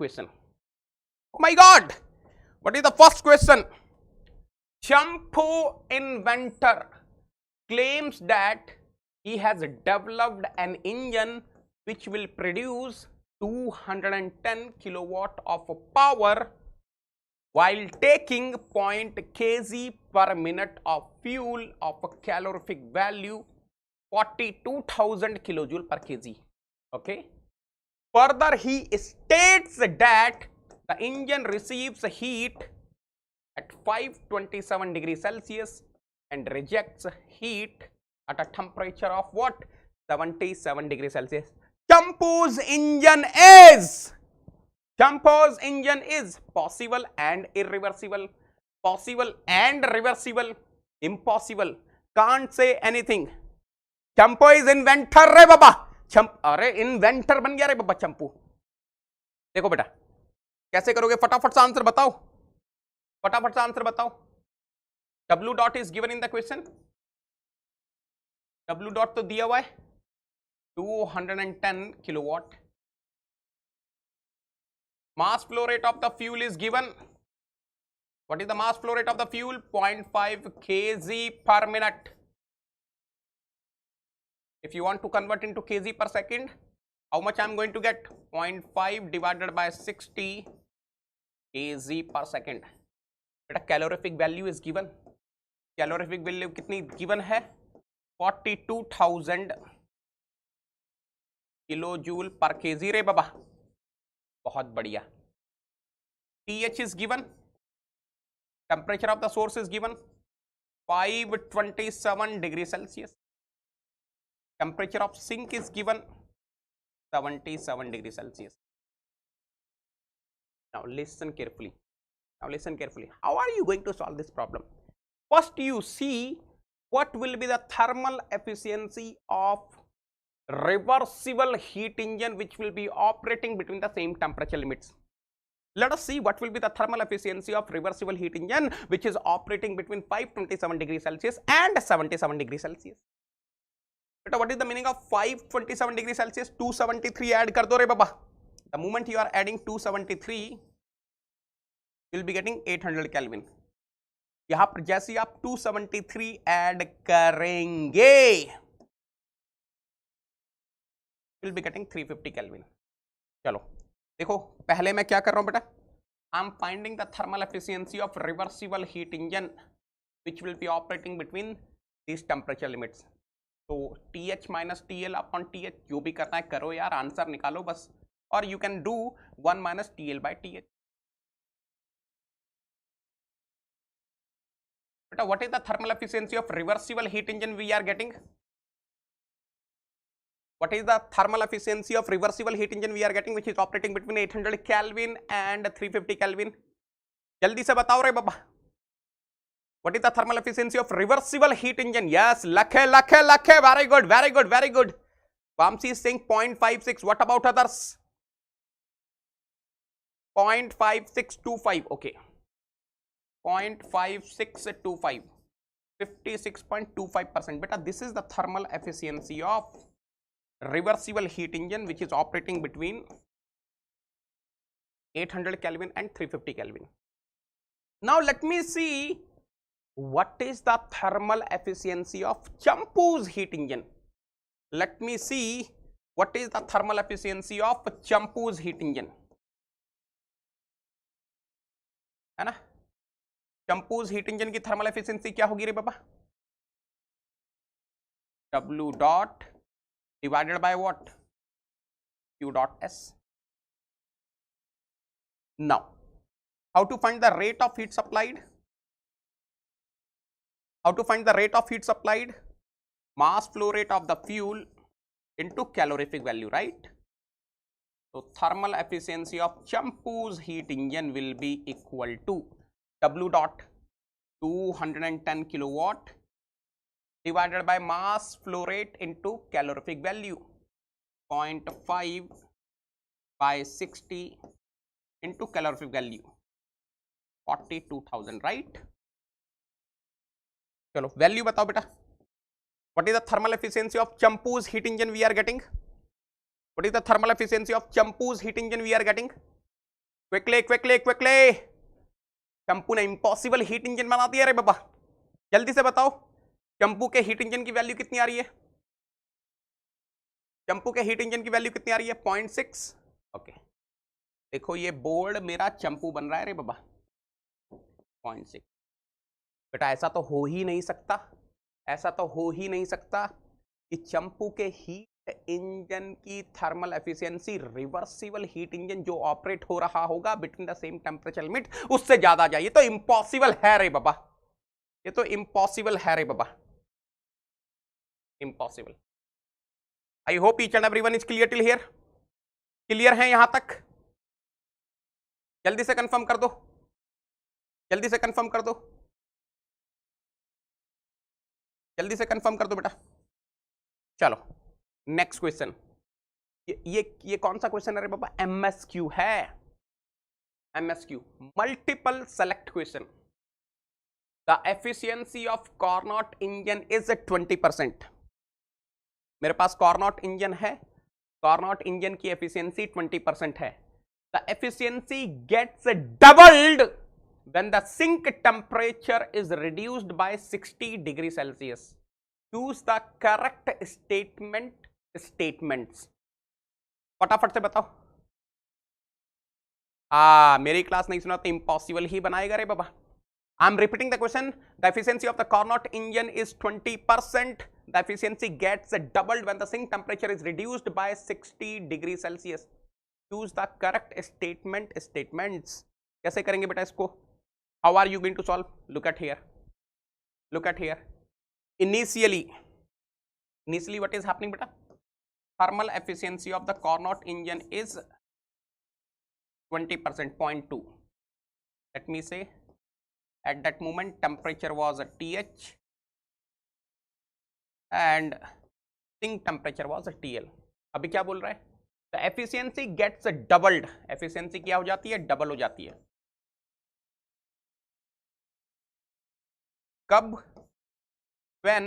question. Oh my god, what is the first question? Shampoo inventor claims that he has developed an engine which will produce 210 kilowatt of power while taking 0.0 kg per minute of fuel of a calorific value 42,000 kilojoule per kg. Okay. Further, he states that the engine receives heat at 527 degrees Celsius and rejects heat at a temperature of what? 77 degrees Celsius. Shampoo's engine is possible and irreversible. Possible and reversible. Impossible. Can't say anything. Shampoo is inventor रे बाबा. अरे inventor बन गया रे बाबा चंपू. देखो बेटा कैसे करोगे, फटाफट से आंसर बताओ, फटाफट से आंसर बताओ. W dot is given in the question. W dot तो दिया हुआ है 210 kilowatt. Mass flow rate of the fuel is given. What is the mass flow rate of the fuel? 0.5 kg per minute. If you want to convert into kg per second, how much I am going to get? 0.5 divided by 60 kg per second. बेटा calorific value is given. Calorific value कितनी given है? 42,000 kilojoule पर kg रे बाबा. बहुत बढ़िया. TH is given. Temperature of the source is given 527 degrees Celsius. Temperature of sink is given 77 degrees Celsius. Now listen carefully. How are you going to solve this problem? First, you see what will be the thermal efficiency of reversible heat engine which will be operating between the same temperature limits. Let us see what will be the thermal efficiency of reversible heat engine which is operating between 527 degrees Celsius and 77 degrees Celsius. But what is the meaning of 527 degrees Celsius? 273 add kar do re baba. The moment you are adding 273, you will be getting 800 Kelvin. यहाँ पर जैसे आप 273 add करेंगे, will be getting 350 Kelvin. चलो देखो पहले मैं क्या कर रहा हूं बेटा, I am finding the thermal efficiency of reversible heat engine which will be operating between this temperature limits. तो TH minus TL upon TH जो भी करना है करो यार, आंसर निकालो बस. और you can do 1 minus TL by TH. बेटा what is the thermal efficiency of reversible heat engine we are getting? What is the thermal efficiency of reversible heat engine we are getting which is operating between 800 Kelvin and 350 Kelvin? जल्दी से बताओ रे बाबा. What is the thermal efficiency of reversible heat engine? Yes, lakhe. Very good. Vamsi is saying 0.56. What about others? 0.5625. Okay. 0.5625. 56.25%. Beta, this is the thermal efficiency of reversible heat engine which is operating between 800 Kelvin and 350 Kelvin. Now let me see what is the thermal efficiency of Champoo's heat engine. Let me see what is the thermal efficiency of Champoo's heat engine. है ना? Champoo's heat engine की thermal efficiency क्या होगी रे बाबा? W dot divided by what? Q dot S. Now, how to find the rate of heat supplied? How to find the rate of heat supplied? Mass flow rate of the fuel into calorific value, right? So, thermal efficiency of Champoo's heat engine will be equal to W dot 210 kilowatt divided by mass flow rate into calorific value 0.5 by 60 into calorific value 42,000, right? चलो value बताओ बेटा. What is the thermal efficiency of Champoo's heat engine we are getting? What is the thermal efficiency of Champoo's heat engine we are getting? Quickly quickly quickly. Champu ने impossible heat engine बना दिया रे बाबा। जल्दी से बताओ चंपू के हीट इंजन की value कितनी आ रही है? चंपू के हीट इंजन की वैल्यू कितनी आ रही है? 0.6। ओके देखो ये बोर्ड मेरा चंपू बन रहा है रे बाबा। 0.6। बेटा ऐसा तो हो ही नहीं सकता, ऐसा तो हो ही नहीं सकता कि चंपू के हीट इंजन की thermal efficiency reversible heat engine जो ऑपरेट हो रहा होगा between the same temperature limit उससे ज्यादा जाए। ये तो इम्पॉसिबल है रे बाबा, ये तो इम्पॉसिबल है रे बाबा, impossible. I hope each and everyone is clear till here. Clear है यहां तक? जल्दी से कंफर्म कर दो, जल्दी से कंफर्म कर दो, जल्दी से कंफर्म कर दो बेटा। चलो नेक्स्ट क्वेश्चन। ये कौन सा क्वेश्चन है रे बाबा? एमएसक्यू है, MSQ multiple select question. The efficiency of Carnot engine is 20%। मेरे पास कार्नोट इंजन है, कार्नोट इंजन की एफिशिएंसी 20% है। The efficiency gets doubled when the sink temperature is reduced by 60 degree Celsius. Choose the correct statements. फटाफट से बताओ। मेरी class नहीं सुना तो इम्पॉसिबल ही बनाएगा रे बाबा। I am repeating the question. The efficiency of the Carnot engine is 20%. The efficiency gets doubled when the sink temperature is reduced by 60 degree Celsius. Choose the correct statements. कैसे करेंगे बेटा इसको? How are you going to solve? Look at here. Look at here. Initially what is happening beta? Thermal efficiency of the Carnot engine is 20%, 0.2. Let me say at that moment temperature was a TH and sink temperature was a TL. अभी क्या बोल रहा है? The efficiency gets doubled. Efficiency क्या हो जाती है? Double हो जाती है। कब? when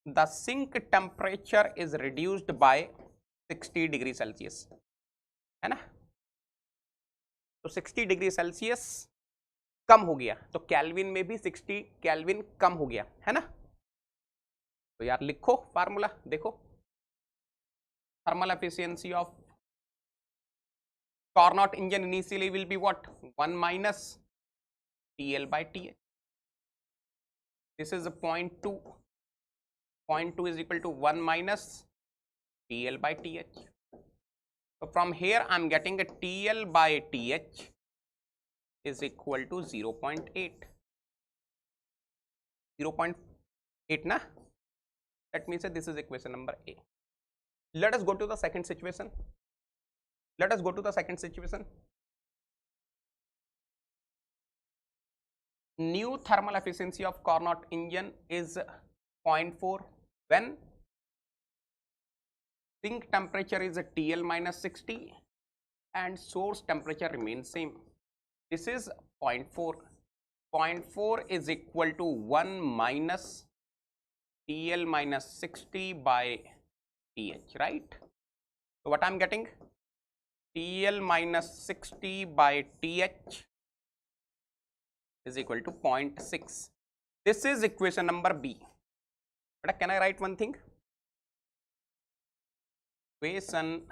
the sink temperature is reduced by 60 degree Celsius, है ना? तो 60 डिग्री सेल्सियस कम हो गया तो केल्विन में भी 60 केल्विन कम हो गया, है ना? तो यार लिखो फार्मूला, देखो thermal efficiency of Carnot engine initially will be what? 1 minus TL by TH. This is a 0.2. 0.2 is equal to 1 minus TL by TH. So from here I am getting a TL by TH is equal to 0.8. 0.8 na? Let me say this is equation number A. Let us go to the second situation. Let us go to the second situation. New thermal efficiency of Carnot engine is 0.4 when sink temperature is a TL minus 60 and source temperature remains same. This is 0.4. 0.4 is equal to 1 minus TL minus 60 by TH, right? So what I am getting? TL minus 60 by TH is equal to 0.6. This is equation number B. But can I write one thing? Equation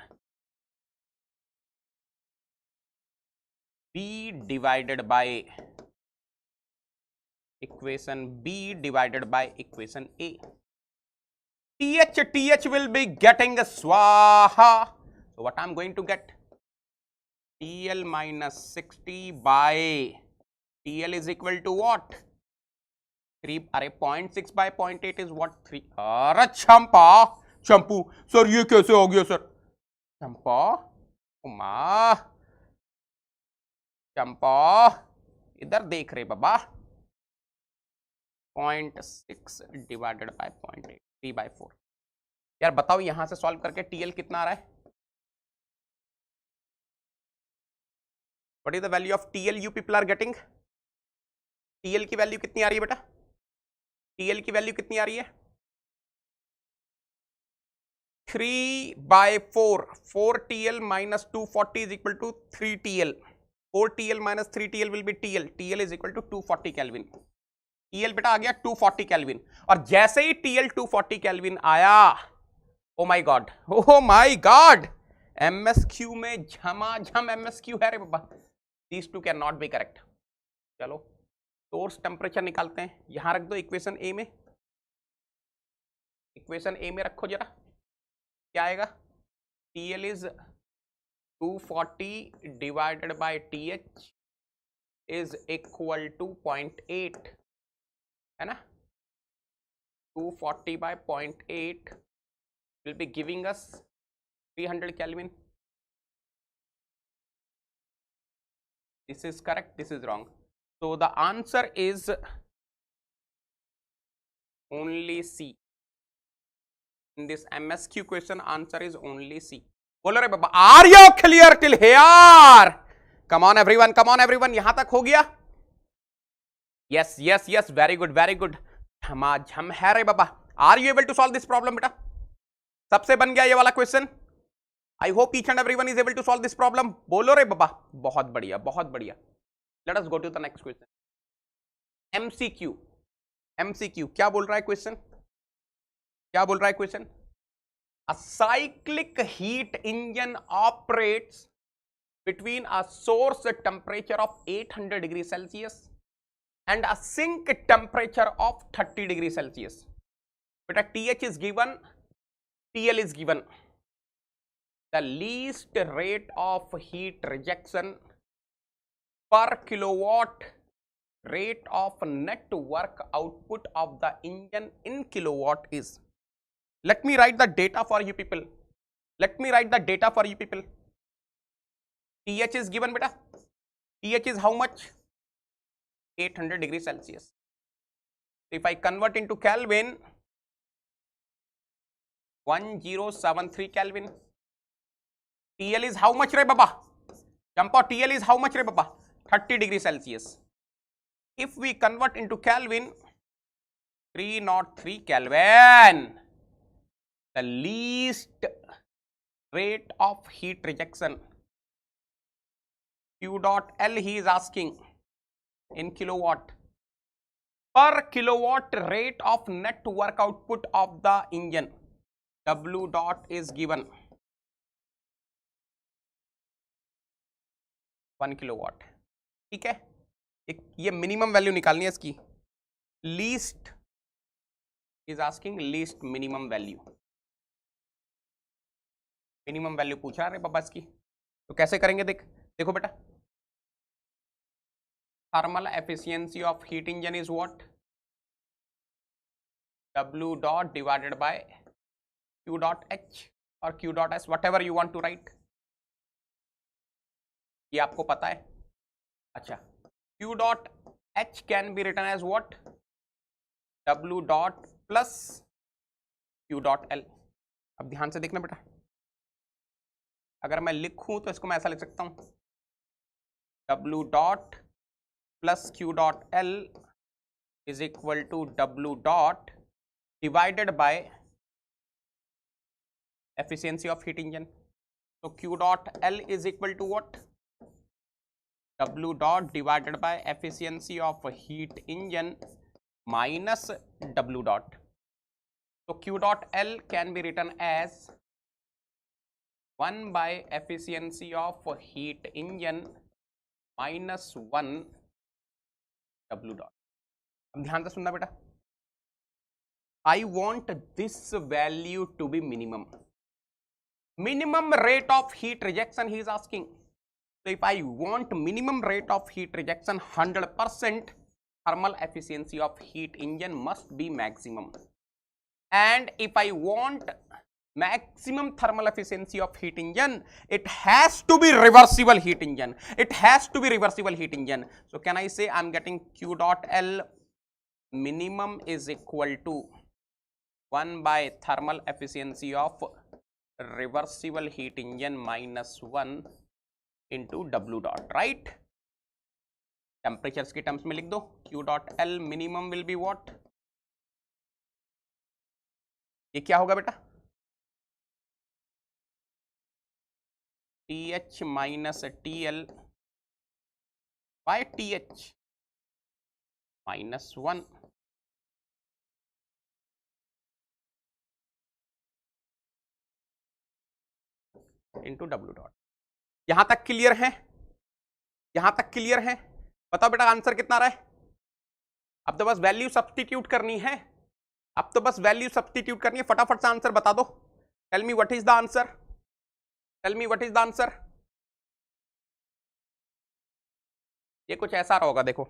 B divided by equation B divided by equation A. TH will be getting a swaha. So what I'm going to get? TL minus 60 by TL is equal to what? 3. अरे 0.6 by 0.8 is what? 3. अरे चंपू sir ये कैसे हो गया sir? चंपा उमा चंपा इधर देख रहे बाबा। 0.6 divided by 0.8, 3/4। यार बताओ यहां से सॉल्व करके TL कितना आ रहा है? What is the value of TL you people are getting? TL की वैल्यू कितनी आ रही है बेटा? TL की वैल्यू कितनी आ रही है? 3/4. 4TL minus 240 is equal to 3TL. 4TL minus 3TL will be TL. TL is equal to 240 Kelvin. TL बेटा आ गया 240 Kelvin. और जैसे ही TL 240 Kelvin आया, ओ माई गॉड, ओ माई गॉड, MSQ में झमाझम MSQ है रे बाबा. These two cannot be correct. चलो सोर्स टेम्परेचर निकालते हैं. यहां रख दो इक्वेशन ए में. इक्वेशन ए में रखो जरा. क्या आएगा? TL is 240 divided by TH is equal to 0.8, है ना. 240 by 0.8 will be giving us 300 Kelvin. This is correct, this is wrong. So the answer is only C. In this MSQ question, answer is only C. बोलो रे बाबा, are you clear till here? Come on everyone, come on everyone. यहां तक हो गया? Yes, yes, yes. Very good, very good. झमाझम है रे बाबा. Are you able to solve this problem बेटा? सबसे बन गया ये वाला question. I hope each and everyone is able to solve this problem. बोलो रे बाबा. बहुत बढ़िया, बहुत बढ़िया. Let us go to the next question. MCQ. MCQ क्या बोल रहा है क्वेश्चन? क्या बोल रहा है question? A cyclic heat engine operates between a source temperature of 800 degrees Celsius and a sink temperature of 30 degrees Celsius. Beta TH is given, TL is given. The least rate of heat rejection per kilowatt rate of net work output of the engine in kilowatt is. Let me write the data for you people. Let me write the data for you people. TH is given beta. TH is how much? 800 degrees Celsius. If I convert into Kelvin, 1073 Kelvin. TL is how much re baba? Jump out. TL is how much re baba? 30 degrees Celsius. If we convert into Kelvin, 303 Kelvin. The least rate of heat rejection, Q dot L, he is asking in kilowatt. Per kilowatt rate of net work output of the engine, W dot is given 1 kilowatt. ठीक है. ये minimum value निकालनी है इसकी. Least is asking least minimum value. Minimum value पूछा रे बाबा इसकी. तो कैसे करेंगे? देखो बेटा. Thermal efficiency of heat engine is what? W dot divided by Q dot H और Q dot S, whatever you want to write. ये आपको पता है. अच्छा, Q dot H can be written as what? W dot plus Q dot L. अब ध्यान से देखना बेटा. अगर मैं लिखूं तो इसको मैं ऐसा लिख सकता हूं, W dot plus Q dot L is equal to W dot divided by efficiency of heat engine. So Q dot L is equal to what? W dot divided by efficiency of heat engine minus W dot. So Q dot L can be written as 1 by efficiency of heat engine minus 1 W dot. अब ध्यान से सुनना बेटा. I want this value to be minimum. Minimum rate of heat rejection he is asking. So if I want minimum rate of heat rejection, 100% thermal efficiency of heat engine must be maximum. And if I want maximum thermal efficiency of heat engine, it has to be reversible heat engine. It has to be reversible heat engine. So can I say I'm getting Q dot L minimum is equal to 1 by thermal efficiency of reversible heat engine minus 1 into W dot, right? Temperatures के terms में लिख दो. Q dot L minimum will be what? ये क्या होगा बेटा? TH minus TL by TH minus 1 into W dot. यहां तक क्लियर है? यहां तक क्लियर है? बताओ बेटा आंसर कितना आ रहा है? अब तो बस वैल्यू सब्स्टिट्यूट करनी है, अब तो बस वैल्यू सब्स्टिट्यूट करनी है। फटाफट से आंसर बता दो। Tell me what is the answer, tell me what is the answer. ये कुछ ऐसा रहा होगा, देखो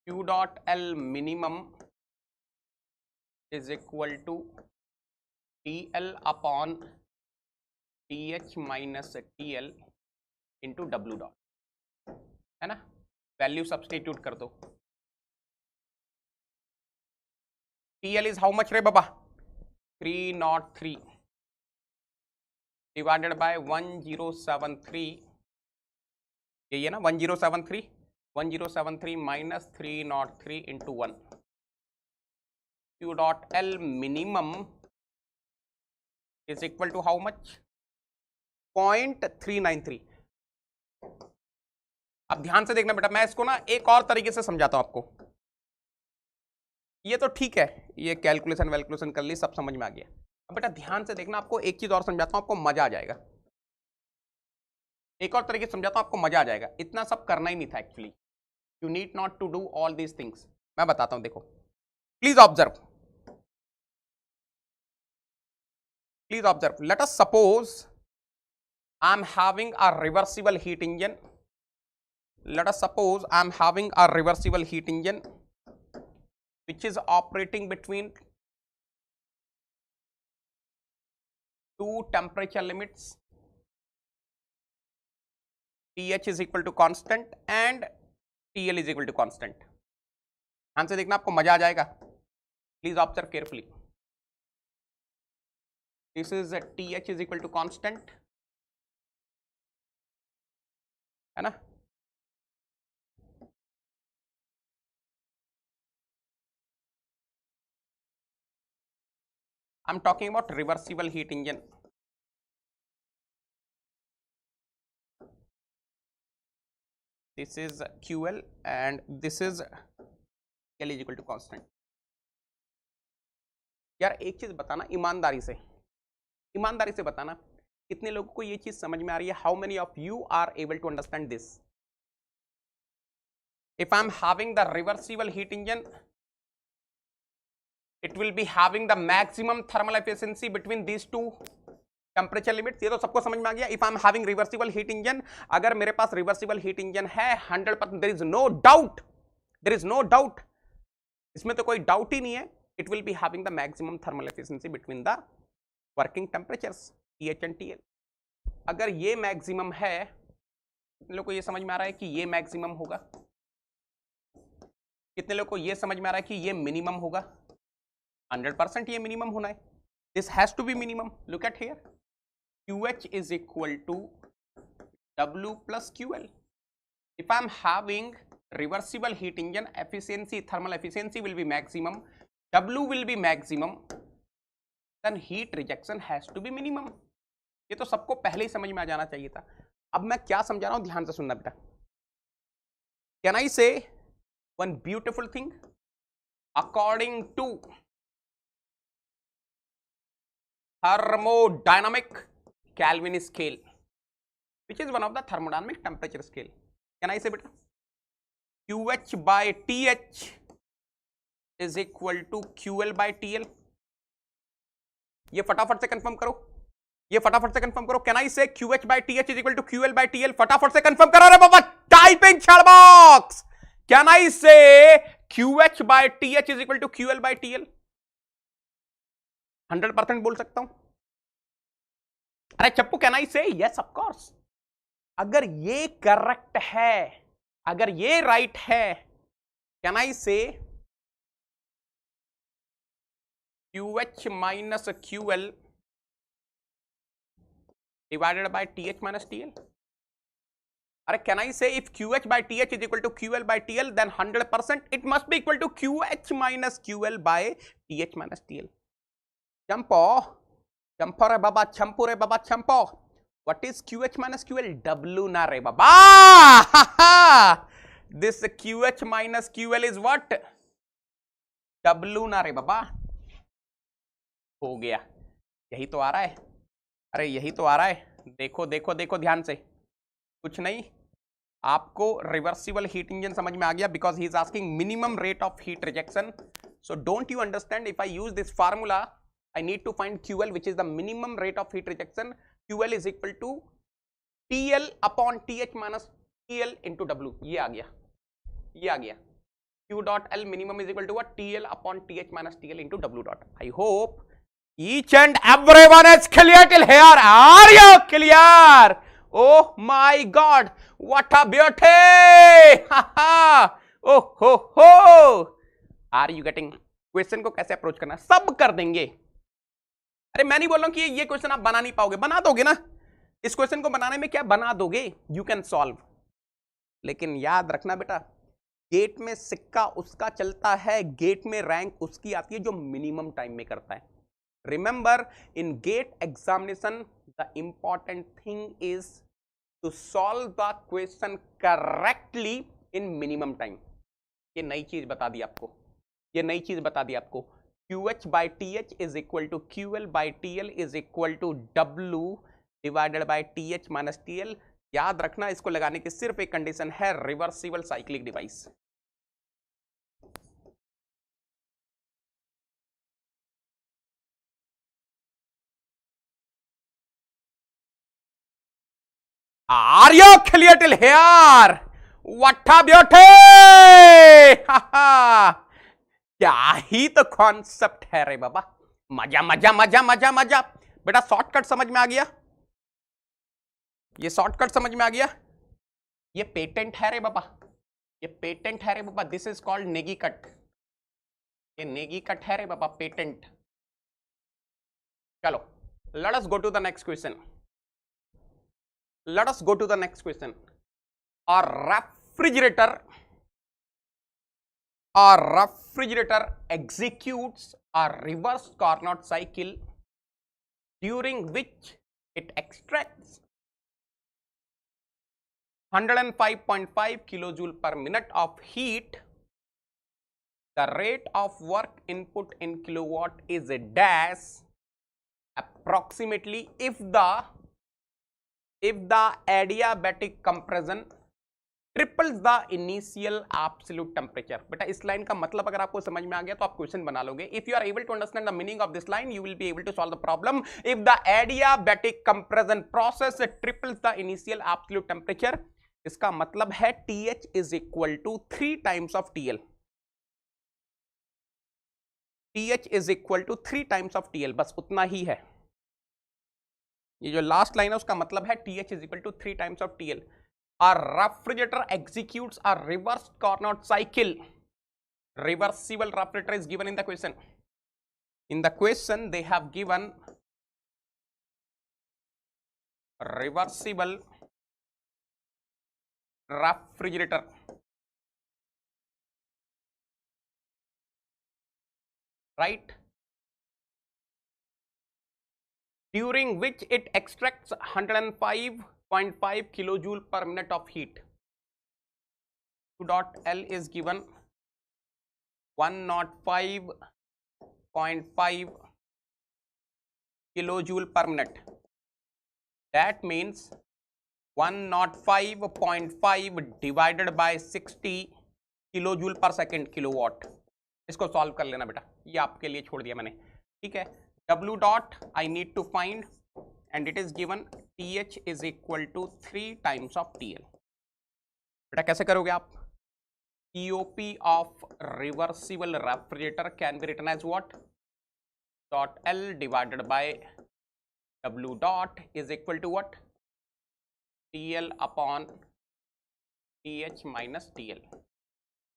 Q dot L minimum is equal to TL upon TH minus TL into W dot, है ना? वैल्यू सब्स्टिट्यूट कर दो। TL इज हाउ मच रे बाबा? 303 डिवाइडेड बाय 1073, यही है ना 1073, 1073 minus 303 into 1। Q dot L minimum is equal to how much? 0.393। अब ध्यान से देखना बेटा, मैं इसको ना एक और तरीके से समझाता हूं आपको। ये तो ठीक है, ये कैलकुलेशन वैल्कुलेशन कर ली, सब समझ में आ गया। अब बेटा ध्यान से देखना, आपको एक चीज और समझाता हूं, आपको मजा आ जाएगा। एक और तरीके से समझाता हूं, आपको मजा आ जाएगा। इतना सब करना ही नहीं था actually. You need not to do all these things. मैं बताता हूं, देखो please observe, please observe. Let us suppose I am having a reversible heat engine. Let us suppose I am having a reversible heat engine which is operating between two temperature limits, TH is equal to constant and TL is equal to constant. ध्यान से देखना, आपको मजा आ जाएगा। Please observe carefully. This is a TH is equal to constant, है ना? I'm talking about reversible heat engine. This is QL and this is L is equal to constant. यार एक चीज बताना ईमानदारी से, ईमानदारी से बताना, कितने लोगों को ये चीज समझ में आ रही है? How many of you are able to understand this? If I am having the reversible heat engine, it will be having the maximum thermal efficiency between these two temperature limits. ये तो सबको समझ में आ गया। If I am having reversible heat engine, अगर मेरे पास reversible heat engine है 100%, there is no doubt, there is no doubt, इसमें तो कोई डाउट ही नहीं है, it will be having the maximum thermal efficiency between the working temperatures TH and TL. अगर ये मैक्सिमम है, कितने लोगों को ये समझ में आ रहा है कि ये मैक्सिमम होगा? कितने लोगों को ये समझ में आ रहा है कि ये मिनिमम होगा? 100% ये मिनिमम होना है। This has to be minimum. Look at here, QH is equal to W plus QL. If I am having reversible heat engine, efficiency, thermal efficiency will be maximum, W will be maximum, then heat rejection has to be minimum. ये तो सबको पहले ही समझ में आ जाना चाहिए था। अब मैं क्या समझा रहा हूं, ध्यान से सुनना बेटा। Can I say one beautiful thing? According to thermodynamic Kelvin scale, which is one of the thermodynamic temperature scale, can I say beta QH by TH is equal to QL by TL? ये फटाफट से confirm करो, ये फटाफट से confirm करो। Can I say QH by TH is equal to QL by TL? फटाफट से कंफर्म करो रे बाबा, type in chat box. Can I say QH by TH is equal to QL by TL? 100% बोल सकता हूं। अरे चप्पू, कैन आई से यस ऑफ कोर्स? अगर ये करेक्ट है, अगर ये राइट है, can I say QH minus QL divided by TH minus TL? Are, can I say if QH by TH is equal to QL by TL, then 100% it must be equal to QH minus QL by TH minus TL. Champo, champo re baba, champo re baba, champo. What is QH minus QL? W na re baba. This QH minus QL is what? W ना रे बाबा. हो गया. यही तो आ रहा है. अरे यही तो आ रहा है. देखो देखो देखो ध्यान से. कुछ नहीं. आपको रिवर्सिबल हीट इंजन समझ में आ गया, because he is asking minimum rate of heat rejection. So don't you understand, if I use this formula I need to find QL which is the minimum rate of heat rejection. QL is equal to TL upon TH minus TL into W. ये आ गया, ये आ गया. Q dot L minimum is equal to what? TL upon TH minus TL into W dot. I hope each and everyone is clear till here. Are you clear? Oh my God, what a beauty! Oh ho ho! Are you getting? Question को कैसे approach करना सब कर देंगे. अरे मैं नहीं बोल रहा हूं कि ये क्वेश्चन आप बना नहीं पाओगे, बना दोगे ना. इस क्वेश्चन को बनाने में क्या बना दोगे, यू कैन सॉल्व. लेकिन याद रखना बेटा, गेट में सिक्का उसका चलता है, गेट में रैंक उसकी आती है जो मिनिमम टाइम में करता है. Remember, in GATE examination the important thing is to solve the question correctly in minimum time. ये नई चीज बता दी आपको, ये नई चीज बता दी आपको. QH by TH is equal to QL by TL is equal to W divided by TH minus TL. याद रखना, इसको लगाने की सिर्फ एक कंडीशन है, reversible cyclic device. Are you clear till here? What a beauty! क्या ही तो कॉन्सेप्ट है रे बाबा. मजा मजा मजा मजा मजा. बेटा शॉर्टकट समझ में आ गया, ये शॉर्टकट समझ में आ गया. ये पेटेंट है रे बाबा, ये पेटेंट है रे बाबा. This is called Negi cut. ये नेगी कट है रे बाबा, पेटेंट. चलो, let us go to the next question. Let us go to the next question. A refrigerator executes a reverse Carnot cycle during which it extracts 105.5 kilojoule per minute of heat. The rate of work input in kilowatt is a dash approximately if the adiabatic compression triples the initial absolute temperature. बेटा इस line का मतलब अगर आपको समझ में आ गया तो आप क्वेश्चन बना लोगे. If you are able to understand the meaning of this line, you will be able to solve the problem. If the adiabatic compression process triples the initial absolute temperature, इसका मतलब है TH is equal to 3 times of TL. TH is equal to 3 times of TL. बस उतना ही है. ये जो last line है उसका मतलब है TH is equal to 3 times of TL. A refrigerator executes a reverse Carnot cycle. Reversible refrigerator is given in the question. In the question they have given reversible refrigerator. Right? During which it extracts 105.5 kilojoule per minute of heat. Q dot L is given 105.5 kilojoule per minute. That means 105.5 divided by 60 kilojoule पर second kilowatt. इसको solve कर लेना बेटा, ये आपके लिए छोड़ दिया मैंने. ठीक है. W dot I need to find and it is given TH is equal to 3 times of TL. बेटा कैसे करोगे आप? COP of reversible refrigerator can be written as what? Dot L divided by W dot is equal to what? TL upon TH minus TL.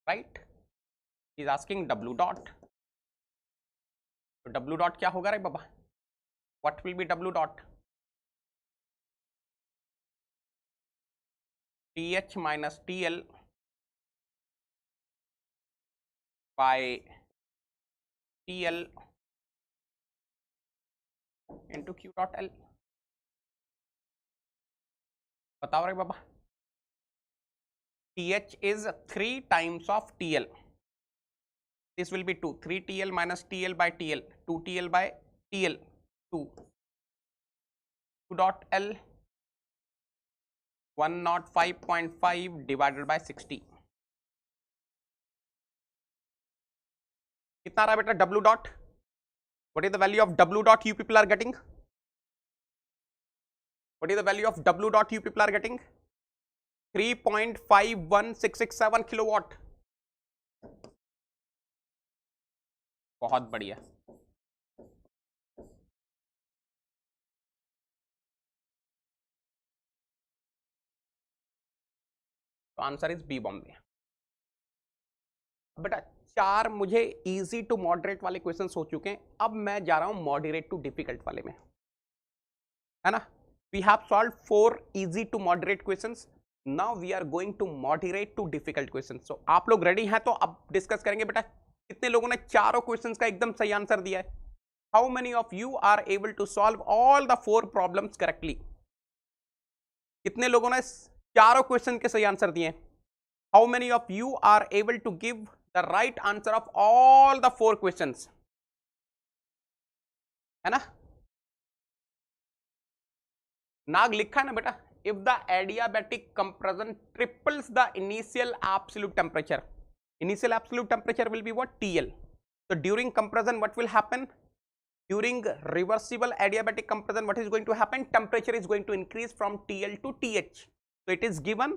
Right? He is asking W dot. तो W dot क्या होगा रे बाबा? What will be W dot? TH minus TL by TL into Q dot L. बताओ रे बाबा। TH is 3 times of TL. This will be 2. 3TL minus TL by TL. 2TL by TL. 2. 2 dot L 105.5 divided by 60. कितना रहा बेटा W dot? What is the value of W dot you people are getting? What is the value of W dot you people are getting? 3.51667 kilowatt. बहुत बढ़िया। तो answer is B Bombay. बेटा 4 मुझे easy to moderate वाले questions हो चुके हैं, अब मैं जा रहा हूं मॉडरेट टू डिफिकल्ट वाले में, है ना। We have solve 4 easy to moderate questions, now we are going to moderate to difficult questions. So आप लोग रेडी हैं तो अब डिस्कस करेंगे। बेटा कितने लोगों ने चारों क्वेश्चंस का एकदम सही आंसर दिया है? How many of you are able to solve all the 4 problems correctly? कितने लोगों ने चारों क्वेश्चन के सही आंसर दिए? How many of you are able to give the right answer of all the 4 questions? है ना। नाग लिखा है ना बेटा, if the adiabatic compression triples the initial absolute temperature, initial absolute temperature will be what? TL. So during compression what will happen? During reversible adiabatic compression what is going to happen? Temperature is going to increase from TL to TH. So it is given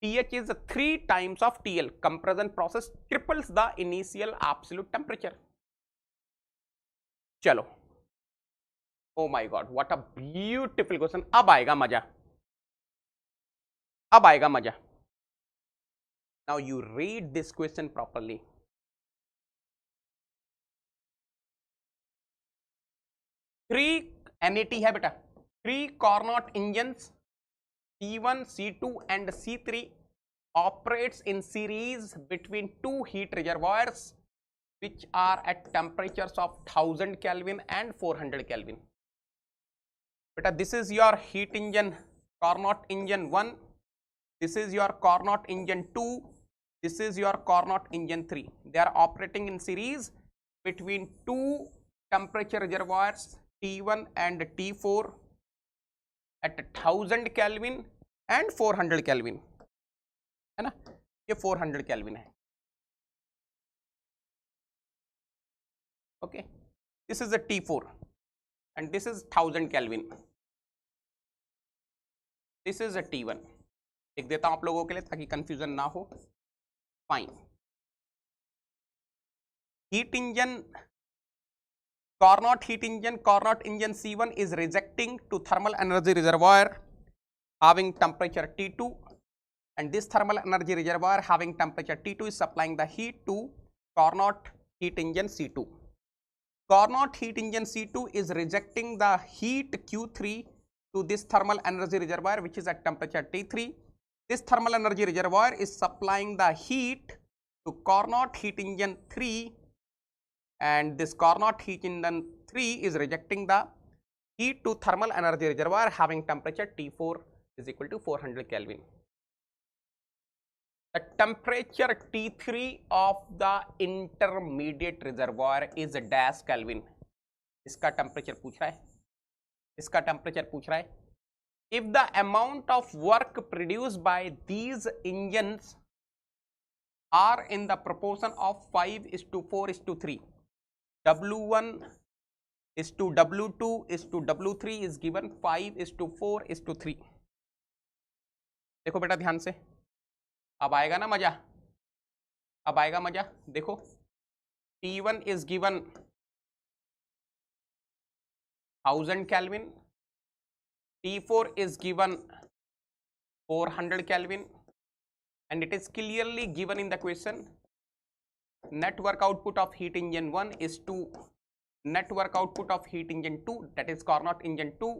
TH is 3 times of TL. Compression process triples the initial absolute temperature. चलो, oh my god, what a beautiful question. अब आएगा मजा, अब आएगा मजा। Now you read this question properly. Three NAT है बेटा, 3 Carnot engines C1, C2 and C3 operates in series between 2 heat reservoirs which are at temperatures of 1000 Kelvin and 400 Kelvin. Beta, this is your heat engine Carnot engine 1, this is your Carnot engine 2, this is your Carnot engine 3. They are operating in series between 2 temperature reservoirs T1 and T4 at 1000 Kelvin and 400 Kelvin, है ना। ये 400 Kelvin है, okay. This is a T4 and this is 1000 Kelvin. This is a T1. लिख देता हूं आप लोगों के लिए ताकि कंफ्यूजन ना हो। Fine. Heat engine Carnot heat engine, Carnot engine C1 is rejecting to thermal energy reservoir having temperature T2, and this thermal energy reservoir having temperature T2 is supplying the heat to Carnot heat engine C2. Carnot heat engine C2 is rejecting the heat Q3 to this thermal energy reservoir which is at temperature T3. This thermal energy reservoir is supplying the heat to Carnot heat engine 3, and this Carnot heat engine 3 is rejecting the heat to thermal energy reservoir having temperature T4 is equal to 400 Kelvin. The temperature T3 of the intermediate reservoir is dash Kelvin. इसका temperature पूछ रहा है, इसका temperature पूछ रहा है। If the amount of work produced by these engines are in the proportion of 5:4:3, W1 is to W2 is to W3 is given 5:4:3. देखो बेटा ध्यान से, अब आएगा ना मजा, अब आएगा मजा। देखो T1 is given 1000 Kelvin, T4 is given 400 Kelvin, and it is clearly given in the question. Net work output of heat engine 1 is 2, net work output of heat engine 2, that is Carnot engine 2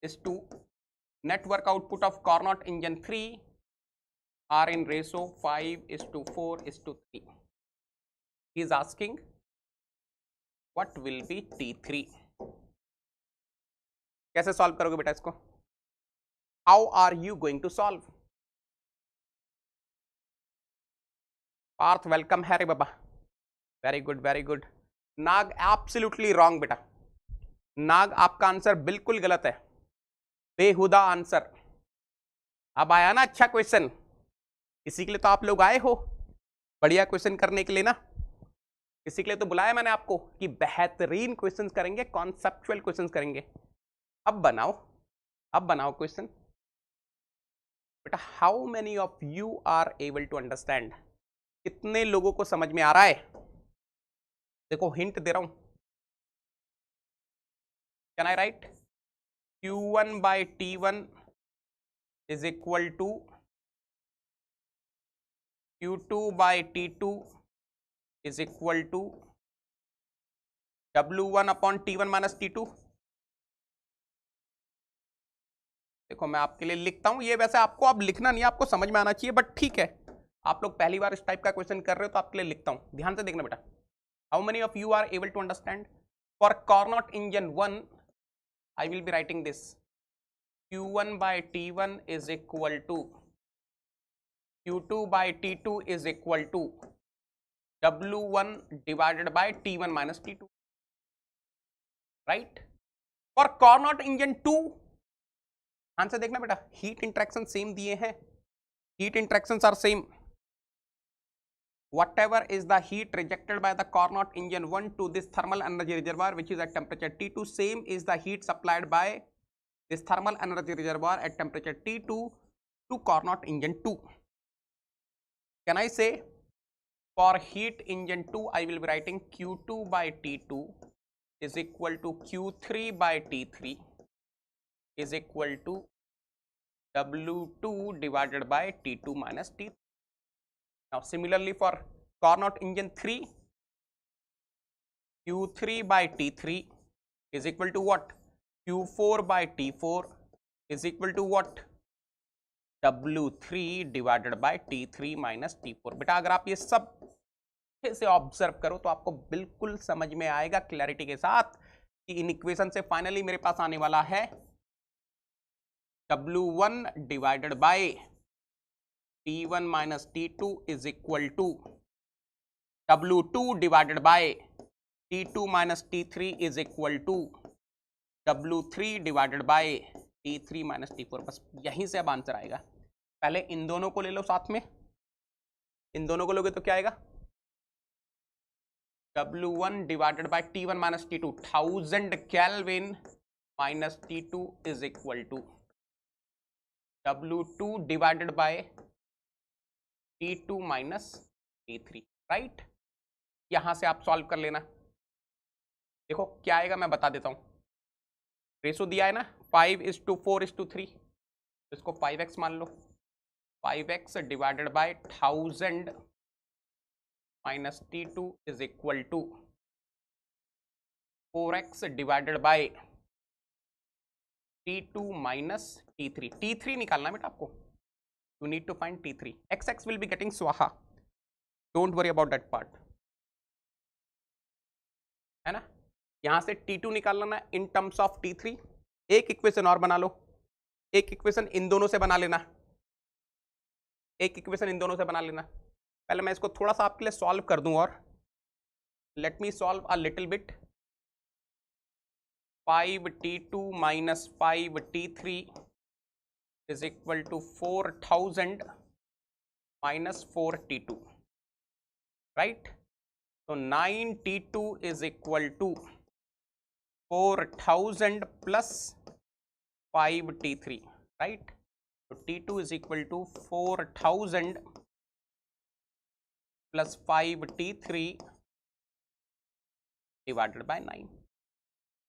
is 2, net work output of Carnot engine 3 are in ratio 5:4:3. He is asking what will be T3. कैसे solve करोगे बेटा इसको? How are you going to solve? Parth, welcome. Harry Baba. Very good, very good. Nag absolutely wrong बेटा. नाग आपका answer बिल्कुल गलत है. बेहुदा आंसर. अब आया ना अच्छा क्वेश्चन. इसी के लिए तो आप लोग आए हो, बढ़िया क्वेश्चन करने के लिए ना. इसी के लिए तो बुलाया मैंने आपको कि बेहतरीन क्वेश्चंस करेंगे, कॉन्सेप्चुअल क्वेश्चंस करेंगे. अब बनाओ क्वेश्चन बेटा. How many of you are able to understand? कितने लोगों को समझ में आ रहा है? देखो हिंट दे रहा हूं. Can I right Q1 by T1 is equal to Q2 by T2 is equal to W1 upon T1 minus T2. देखो मैं आपके लिए लिखता हूं. ये वैसे आपको अब लिखना नहीं, आपको समझ में आना चाहिए, बट ठीक है, आप लोग पहली बार इस टाइप का क्वेश्चन कर रहे हो तो आपके लिए लिखता हूं. ध्यान से देखना बेटा. How many of you are able to understand? For Carnot engine 1 I will be writing this. Q1 by T1 is equal to Q2 by T2 is equal to W1 divided by T1 minus T2. Right? For Carnot engine 2, answer देखना बेटा. Heat interaction same दिए हैं. Heat interactions are same. Whatever is the heat rejected by the Carnot engine 1 to this thermal energy reservoir which is at temperature T2, same is the heat supplied by this thermal energy reservoir at temperature T2 to Carnot engine 2. Can I say for heat engine 2 I will be writing Q2 by T2 is equal to Q3 by T3 is equal to W2 divided by T2 minus T3. Now similarly for Carnot engine 3, Q3 by T3 is equal to what? Q4 by T4 is equal to what? W3 divided by T3 minus T4. बेटा अगर आप ये सब से observe करो तो आपको बिल्कुल समझ में आएगा क्लैरिटी के साथ कि इन इक्वेशन से फाइनली मेरे पास आने वाला है W1 divided by T1 minus T2 is equal to W2 divided by T2 minus T3 is equal to W3 divided by T3 minus T4. बस यहीं से अब आंसर आएगा. पहले इन दोनों को ले लो साथ में. इन दोनों को लोगे तो क्या आएगा? W1 divided by T1 minus T2 1000 Kelvin minus T2 is equal to W2 divided by T2 minus T3. Right? यहां से आप सॉल्व कर लेना. देखो क्या आएगा मैं बता देता हूं. रेशो दिया है ना 5:4:3. इसको 5x मान लो. 5x divided by 1000 minus T2 is equal to 4x divided by T2 minus T3. T3 निकालना बेटा आपको. You need to find T3. X will be getting swaha. Don't worry about that part. है ना? यहां से T2 निकाल लेना in terms of T3. एक इक्वेशन और बना लो. एक इक्वेशन इन दोनों से बना लेना. एक इक्वेशन इन दोनों से बना लेना. पहले मैं इसको थोड़ा सा आपके लिए सॉल्व कर दूं और let me solve a little bit. 5T2 minus 5T3 is equal to 4000 minus 4T2, right? So 9T2 is equal to 4000 plus 5T3, right? So T2 is equal to 4000 plus 5T3 divided by 9.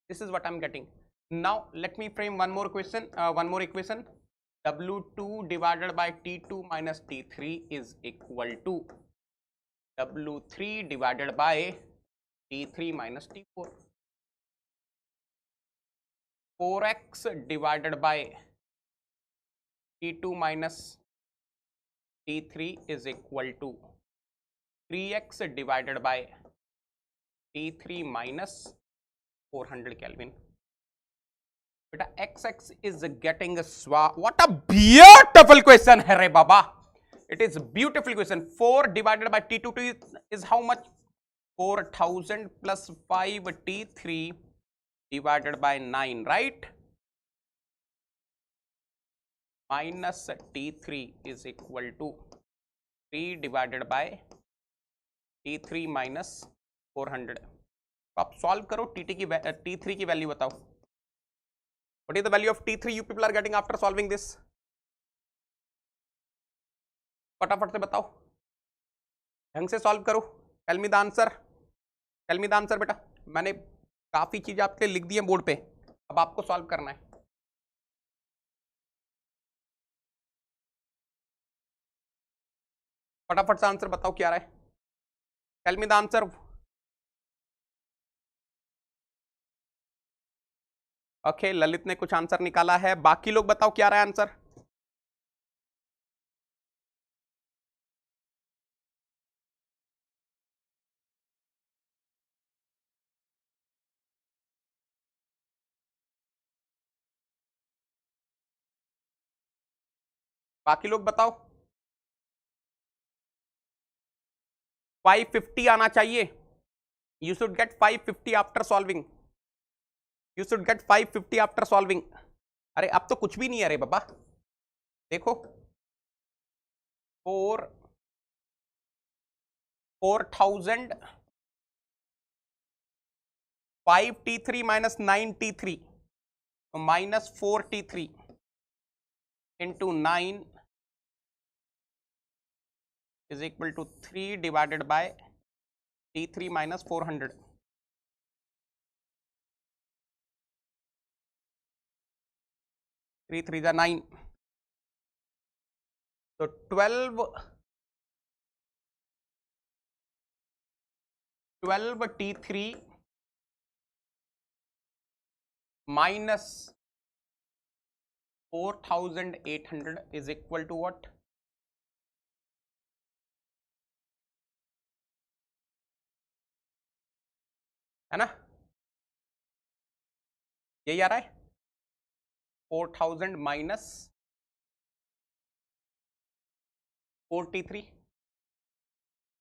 This is what I'm getting. Now let me frame one more question, one more equation. W2 divided by T2 minus T3 is equal to W3 divided by T3 minus T4. 4x divided by T2 minus T3 is equal to 3x divided by T3 minus 400 Kelvin. बेटा xx is getting a swap. What a beautiful question है रे बाबा. It is beautiful question. 4 divided by t2 is how much? 4000 plus 5 t3 divided by 9, right? Minus t3 is equal to 3 divided by t3 minus 400. तो आप solve करो. t3 की value बताओ. What is the value of t3 you people are getting after solving this? फटाफट से बताओ, ढंग से सॉल्व करो. Tell me the answer. Tell me the answer बेटा. मैंने काफी चीजें आपके लिख दी है बोर्ड पे, अब आपको सॉल्व करना है. फटाफट से आंसर बताओ क्या रहा है. Tell me the answer. Okay, Lalit ने कुछ आंसर निकाला है. बाकी लोग बताओ क्या रहा है आंसर. बाकी लोग बताओ. 550 आना चाहिए. You should get 550 after solving. You should get 550 after solving. अरे अब तो कुछ भी नहीं है रे बाबा. देखो 4000 5t3 माइनस 9t3 तो minus 4t3 into 9 is equal to 3 divided by t3 minus 400. Three 3 is 9. So 12 t3 minus 4800 is equal to what? है ना, यही आ रहा है. 4000 minus 4t3,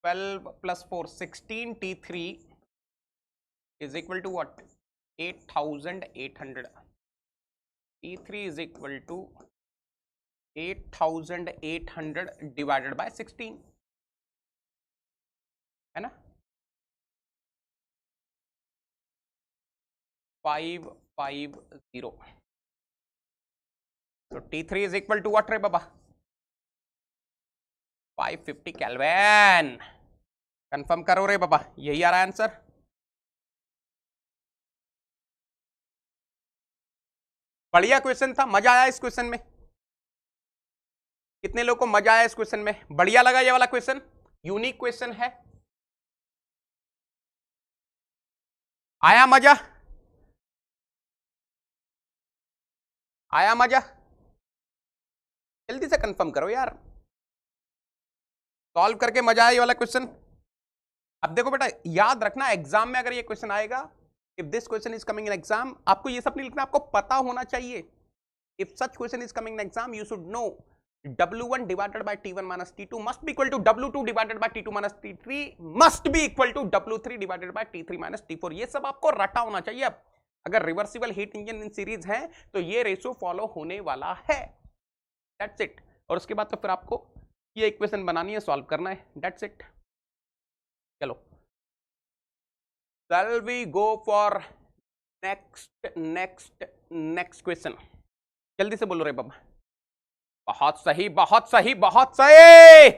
12 plus 4 16t3 is equal to what? 8800. t3 is equal to 8800 divided by 16, है ना. 550. So T3 is equal to what रे बाबा? 550 kelvin. Confirm करो रे बाबा, यही आ रहा है आंसर. बढ़िया क्वेश्चन था, मजा आया इस क्वेश्चन में. कितने लोगों को मजा आया इस क्वेश्चन में? बढ़िया लगा ये वाला क्वेश्चन. यूनिक क्वेश्चन है. आया मजा? आया मजा? जल्दी से कंफर्म करो यार. सॉल्व करके मजा आया ये वाला क्वेश्चन. अब देखो बेटा, याद रखना एग्जाम में अगर ये क्वेश्चन आएगा, if this question is coming in exam, आपको ये सब नहीं लिखना, आपको पता होना चाहिए. If such question is coming in exam, you should know W1 divided by T1 minus T2 must be equal to W2 divided by T2 minus T3 must be equal to W3 divided by T3 minus T4. ये सब आपको रटा होना चाहिए. अब अगर reversible heat engine in series है तो ये रेशो फॉलो होने वाला है. That's it. और उसके बाद तो फिर आपको ये इक्वेशन बनानी है, सॉल्व करना है. That's it. चलो, shall we go for next question. जल्दी से बोलो रे बाबा. बहुत सही, बहुत सही, बहुत सही.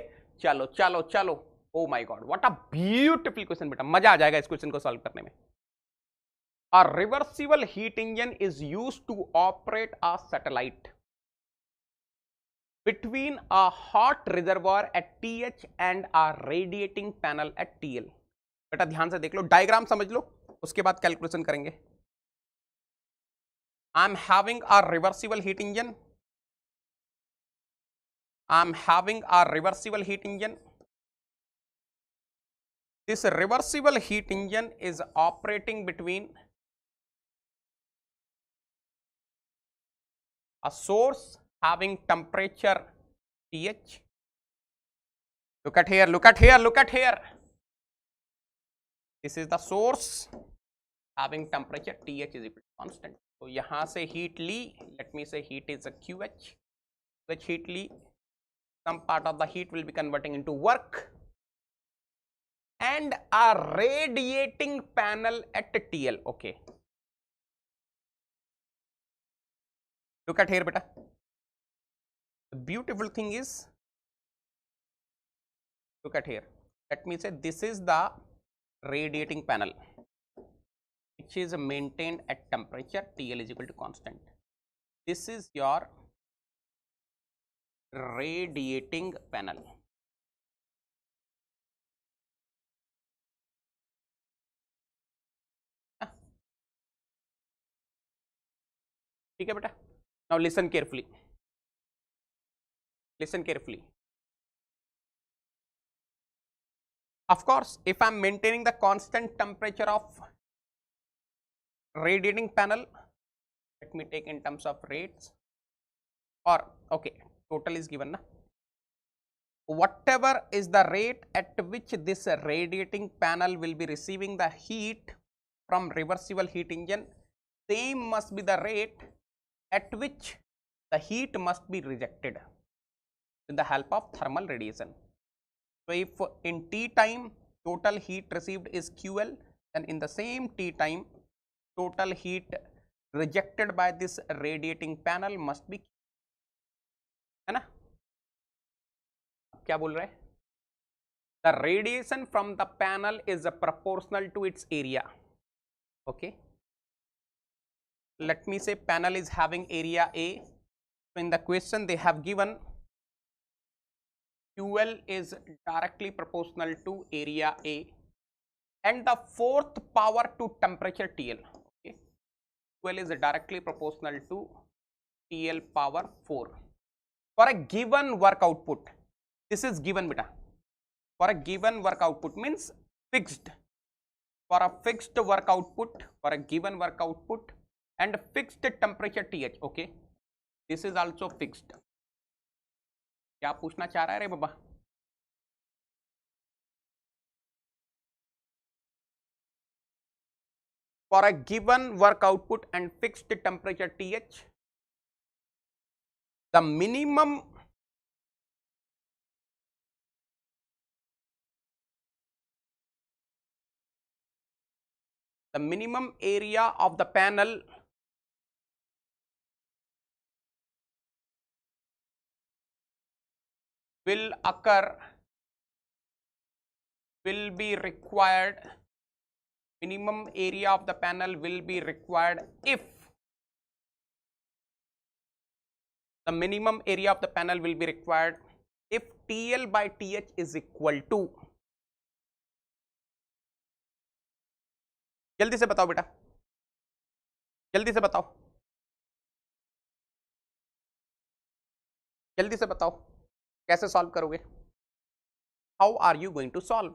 चलो चलो चलो. Oh my God, what a beautiful question बेटा. मजा आ जाएगा इस क्वेश्चन को सॉल्व करने में. A reversible heat engine is used to operate a satellite between a hot reservoir at TH and a radiating panel at TL. बेटा ध्यान से देख लो, डायग्राम समझ लो, उसके बाद कैलकुलेशन करेंगे. I am having a reversible heat engine. I'm having a reversible heat engine. This reversible heat engine is operating between a source having temperature TH. Look at here, look at here, look at here. This is the source having temperature TH is equal to constant. So यहाँ से heat Lee, let me say heat is a QH, which heat Lee, some part of the heat will be converting into work, and a radiating panel at TL. Okay. Look at here, beta. The beautiful thing is, look at here. Let me say this is the radiating panel, which is maintained at temperature TL is equal to constant. This is your radiating panel. ठीक है बेटा. Now listen carefully. Listen carefully. Of course, if I am maintaining the constant temperature of radiating panel, let me take in terms of rates, or okay, total is given na. Whatever is the rate at which this radiating panel will be receiving the heat from reversible heat engine, same must be the rate at which the heat must be rejected with the help of thermal radiation. So if in T time total heat received is QL, then in the same T time total heat rejected by this radiating panel must be, है ना. क्या बोल रहे हैं? The radiation from the panel is proportional to its area. Okay. Let me say panel is having area A. So in the question they have given QL is directly proportional to area A and the fourth power to temperature TL. Okay. QL is directly proportional to TL power 4 for a given work output. This is given beta. For a given work output means fixed. For a fixed work output, for a given work output and fixed temperature TH. Okay. This is also fixed. क्या पूछना चाह रहा है रे बाबा? For a given work output and fixed temperature TH, the minimum area of the panel will be required, minimum area of the panel will be required if the minimum area of the panel will be required if TL by TH is equal to, जल्दी से बताओ बेटा, जल्दी से बताओ, जल्दी से बताओ कैसे सॉल्व करोगे? How are you going to solve?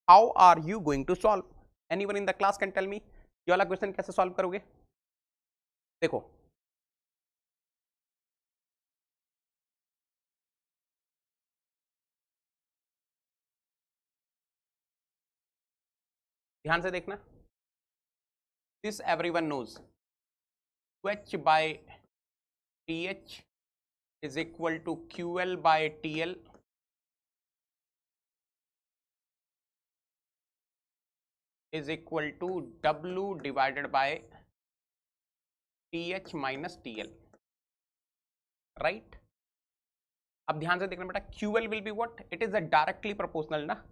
How are you going to solve? Anyone in the class can tell me ये वाला क्वेश्चन कैसे सॉल्व करोगे? देखो ध्यान से देखना. This everyone knows. QH by TH is equal to QL by TL is equal to W divided by TH minus TL, right? अब ध्यान से देखना बेटा, QL will be what? It is a directly proportional ना,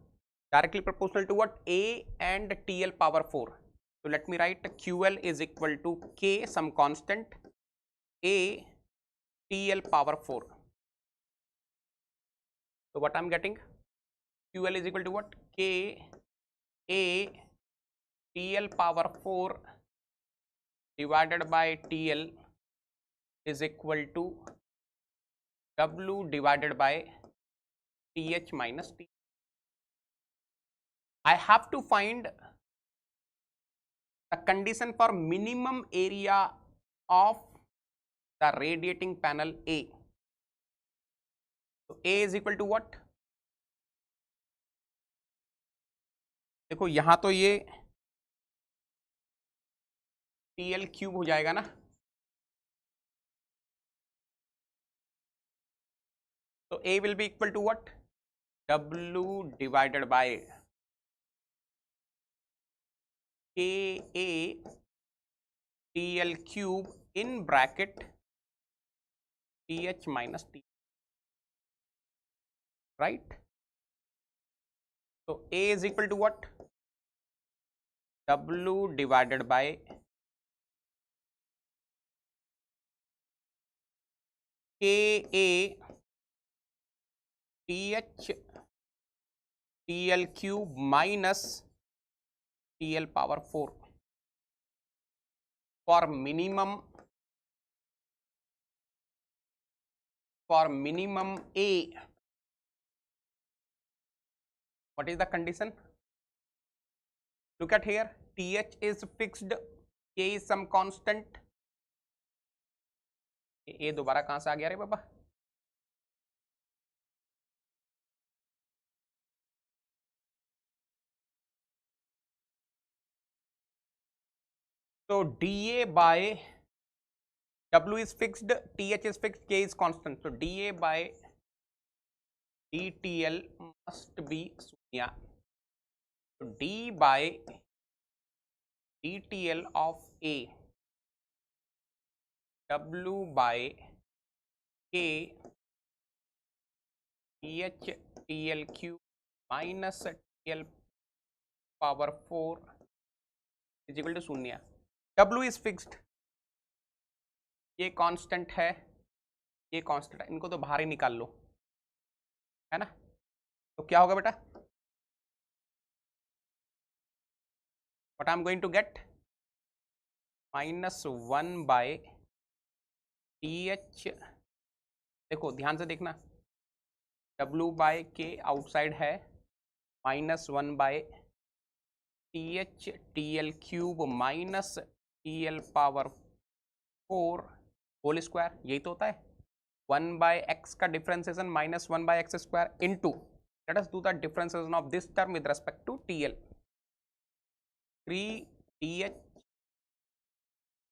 directly proportional to what? A and TL power 4. So let me write QL is equal to K some constant A TL power 4. So what I'm getting? QL is equal to what? K A TL power 4 divided by TL is equal to W divided by TH minus T. I have to find the condition for minimum area of the radiating panel A. तो A is equal to what? देखो यहां तो ये TL cube हो जाएगा ना, तो A will be equal to what? W divided by KA TL cube in bracket TH minus T, right? So A is equal to what? W divided by KA TH TL cube minus TL power 4 for minimum A. What is the condition? Look at here, TH is fixed, K is some constant. A दोबारा कहां से आ गया रे बाबा? So dA by W is fixed, TH is fixed, K is constant. So dA by dTL must be शून्य. So d by dTL of A, W by K TH TL cube minus TL power 4 is equal to शून्य. W is fixed, ये constant है, ये constant है, इनको तो बाहर ही निकाल लो, है ना? तो क्या होगा बेटा? What I am going to get? -1 by TH, देखो ध्यान से देखना, W by K आउटसाइड है, -1 by TH TL cube minus TL power 4 whole square, यही तो होता है. 1 by x का differentiation -1 by x square into, let us do the differentiation of this term with respect to TL. 3TH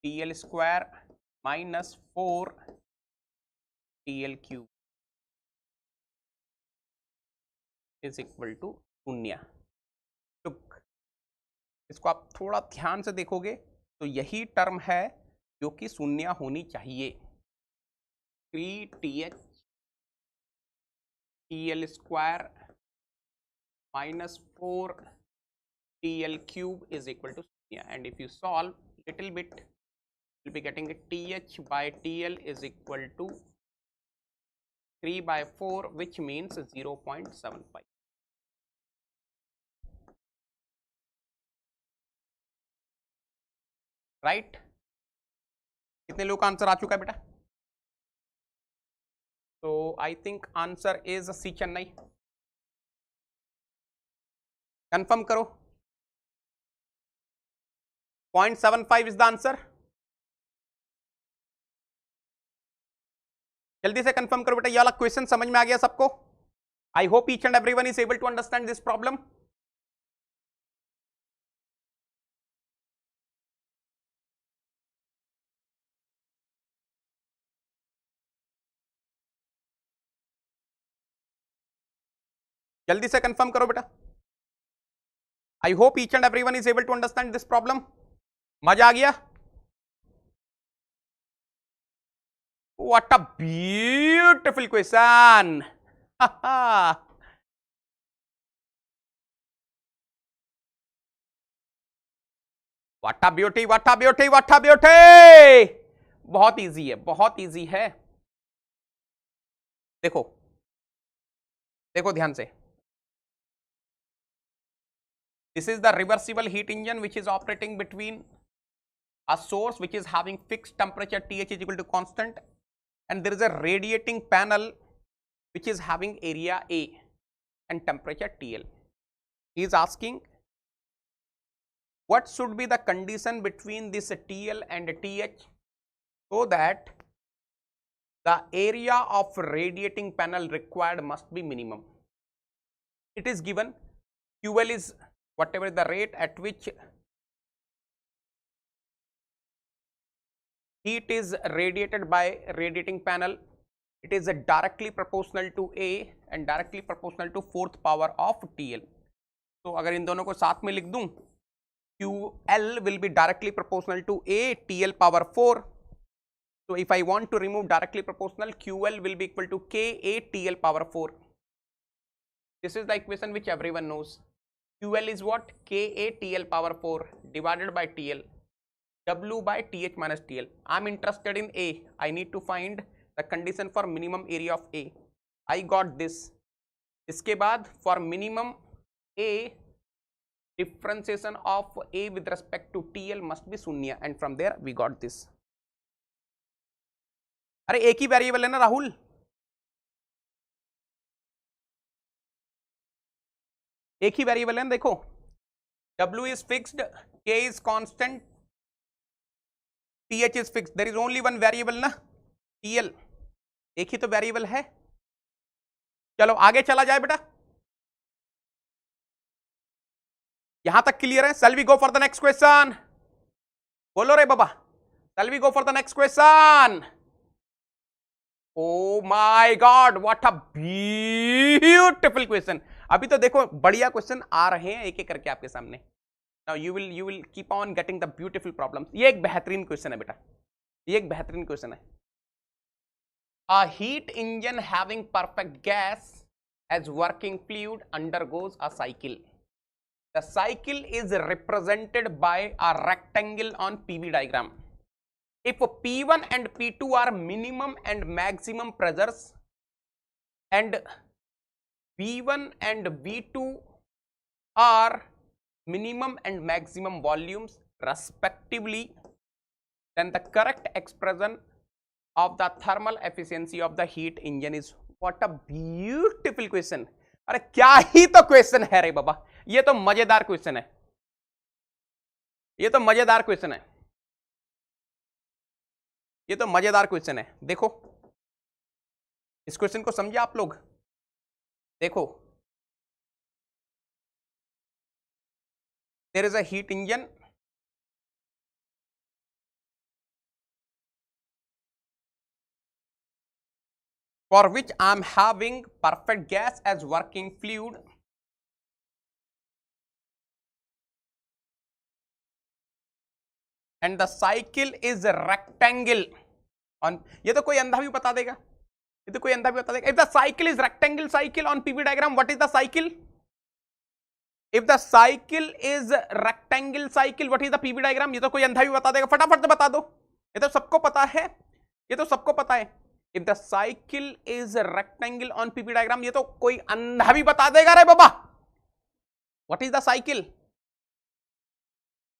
TL square minus 4 TL cube is equal to शून्य. Look, इसको आप थोड़ा ध्यान से देखोगे तो यही टर्म है जो कि शून्य होनी चाहिए. 3TH TL square minus 4 TL cube is equal to शून्य. And if you solve little bit, you'll be getting TH by TL is equal to 3 by 4, which means 0.75. Right? कितने लोग का आंसर आ चुका है बेटा? तो I think answer is C Chennai. Confirm करो. 0.75 इज द आंसर. जल्दी से कंफर्म करो बेटा. ये वाला क्वेश्चन समझ में आ गया सबको? I hope each and everyone is able to understand this problem. जल्दी से कंफर्म करो बेटा. I hope each and everyone is able to understand this problem. मजा आ गया? What a beautiful question. What a beauty, what a beauty, what a beauty. बहुत easy है, बहुत इजी है. देखो देखो ध्यान से. This is the reversible heat engine which is operating between a source which is having fixed temperature TH is equal to constant, and there is a radiating panel which is having area A and temperature TL. He is asking what should be the condition between this TL and TH so that the area of radiating panel required must be minimum. It is given QL is whatever the rate at which heat is radiated by radiating panel. It is directly proportional to A and directly proportional to 4th power of TL. तो अगर इन दोनों को साथ में लिख दूं, QL will be directly proportional to A TL power 4. So if I want to remove directly proportional, QL will be equal to KA TL power 4. This is the equation which everyone knows. QL is what? KA TL power 4 divided by TL. W by TH minus TL. I'm interested in A. I need to find the condition for minimum area of A. I got this. इसके बाद for minimum A, differentiation of A with respect to TL must be शून्य, and from there we got this. अरे एक ही variable है ना राहुल? एक ही variable है ना, देखो W is fixed, K is constant, TH is fixed. There is only one variable ना, TL. एक ही तो वेरिएबल है. चलो आगे चला जाए बेटा. यहां तक क्लियर है? Shall we go for the next question? बोलो रे बाबा. Shall we go for the next question? Oh my God, what a beautiful question. अभी तो देखो बढ़िया क्वेश्चन आ रहे हैं एक एक करके आपके सामने. Now you will keep on getting the beautiful problems. ये एक बेहतरीन क्वेश्चन है बेटा, ये एक बेहतरीन क्वेश्चन है. A heat engine having perfect gas as working fluid undergoes a cycle. The cycle is represented by a rectangle on PV diagram. If P1 and P2 are minimum and maximum pressures and V1 and V2 are minimum and maximum volumes respectively, then the correct expression of the thermal efficiency of the heat engine is. What a beautiful question. अरे क्या ही तो question है रे बाबा, ये तो मजेदार question है, ये तो मजेदार क्वेश्चन है, ये तो मजेदार क्वेश्चन है. देखो इस क्वेश्चन को समझे आप लोग. देखो there is a heat engine for which I am having perfect gas as working fluid and the cycle is a rectangle on. ये तो कोई अंधा भी बता देगा, ये तो कोई अंधा भी बता देगा. If the cycle is rectangle cycle on PV diagram, what is the cycle? If the cycle is rectangle cycle, what is the PV diagram? ये तो कोई अंधा भी बता देगा, फटाफट से बता दो, ये तो सबको पता है, ये तो सबको पता है. If the cycle is a rectangle on PV diagram, ये तो कोई अंधा भी बता देगा रे बाबा. What is the cycle?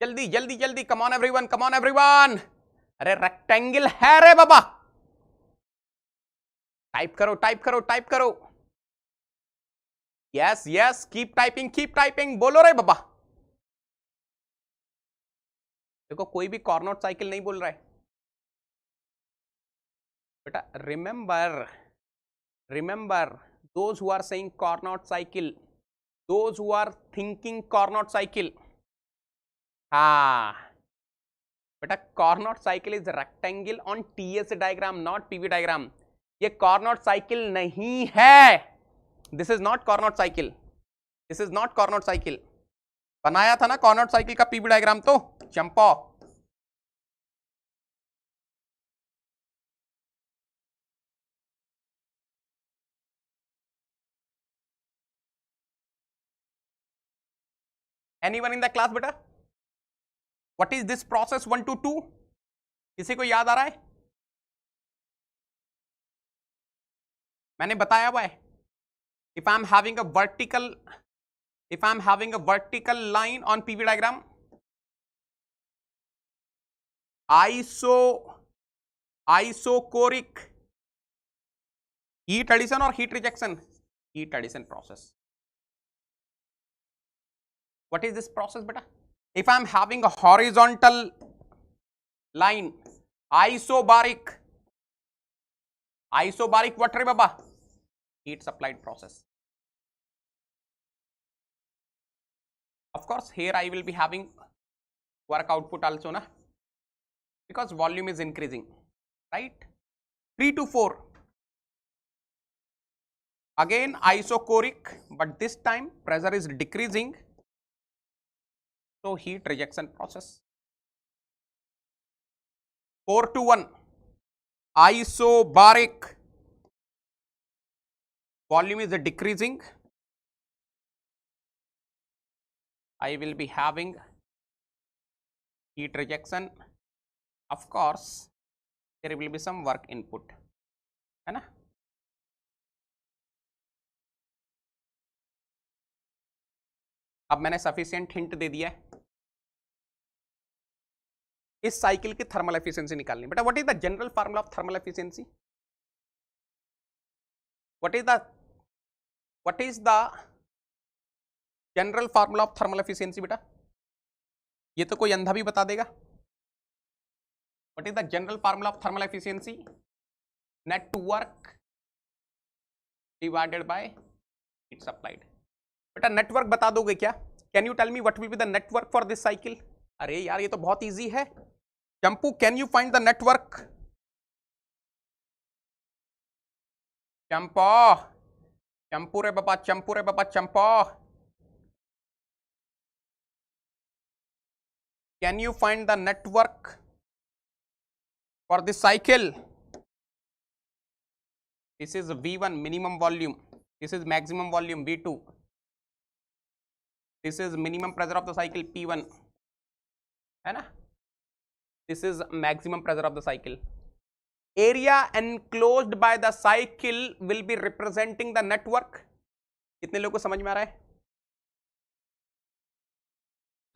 जल्दी जल्दी जल्दी, come on everyone, come on everyone. अरे रेक्टेंगल है रे बाबा. टाइप करो टाइप करो टाइप करो. Yes yes, keep typing keep typing. बोलो रे बाबा. देखो कोई भी कॉर्नोट साइकिल नहीं बोल रहा है बेटा. Remember remember, those who are saying Carnot cycle, those who are thinking Carnot cycle. हाँ बेटा, Carnot cycle is rectangle on TS diagram, not PV diagram. ये कॉर्नोट साइकिल नहीं है. This is not Carnot cycle, this is not Carnot cycle. बनाया था ना Carnot cycle का PV diagram तो Champo. Anyone in the class बेटा? What is this process 1 to 2? किसी को याद आ रहा है? मैंने बताया हुआ है. If I'm having a vertical, if I'm having a vertical line on PV diagram, isochoric heat addition or heat rejection? Heat addition process. What is this process beta? If I'm having a horizontal line, isobaric Isobaric what re baba? Heat supplied process. Of course, here I will be having work output also, na, because volume is increasing, right? 3 to 4. Again isochoric, but this time pressure is decreasing, so heat rejection process. 4 to 1. Isobaric, volume is decreasing, I will be having heat rejection. Of course, there will be some work input, है ना? अब मैंने sufficient hint दे दिया है. इस cycle की thermal efficiency निकालनी. बेटा what is the general formula of thermal efficiency? What is the general formula of thermal efficiency? बेटा ये तो कोई अंधा भी बता देगा. What is the general formula of thermal efficiency? Net work divided by heat supplied. बेटा नेटवर्क बता दोगे क्या? Can you tell me what will be the network for this cycle? अरे यार ये तो बहुत इजी है. चंपू can you find the network? Champo, Champu रे बाबा, चंपू रे बाबा, चंपो, can you find the network for this cycle? This is V1 minimum volume, this is maximum volume V2, this is minimum pressure of the cycle P1, है ना? This is maximum pressure of the cycle. Area enclosed by the cycle will be representing the network. कितने लोगों को समझ में आ रहा है?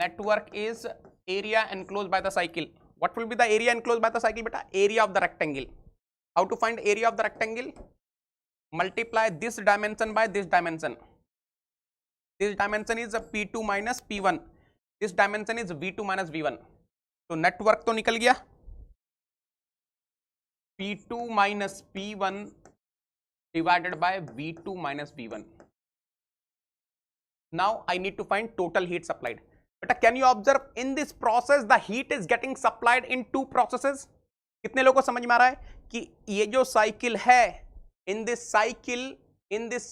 Network is area enclosed by the cycle. What will be the area enclosed by the cycle? Beta area of the rectangle. How to find area of the rectangle? Multiply this dimension by this dimension. This dimension is P2 minus P1. This dimension is V2 minus V1. तो network तो निकल गया. P2 minus P1 divided by V2 minus V1. Now I need to find total heat supplied. But can you observe in this process the heat is getting supplied in two processes? कितने लोगों को समझ में आ रहा है कि ये जो साइकिल है, in this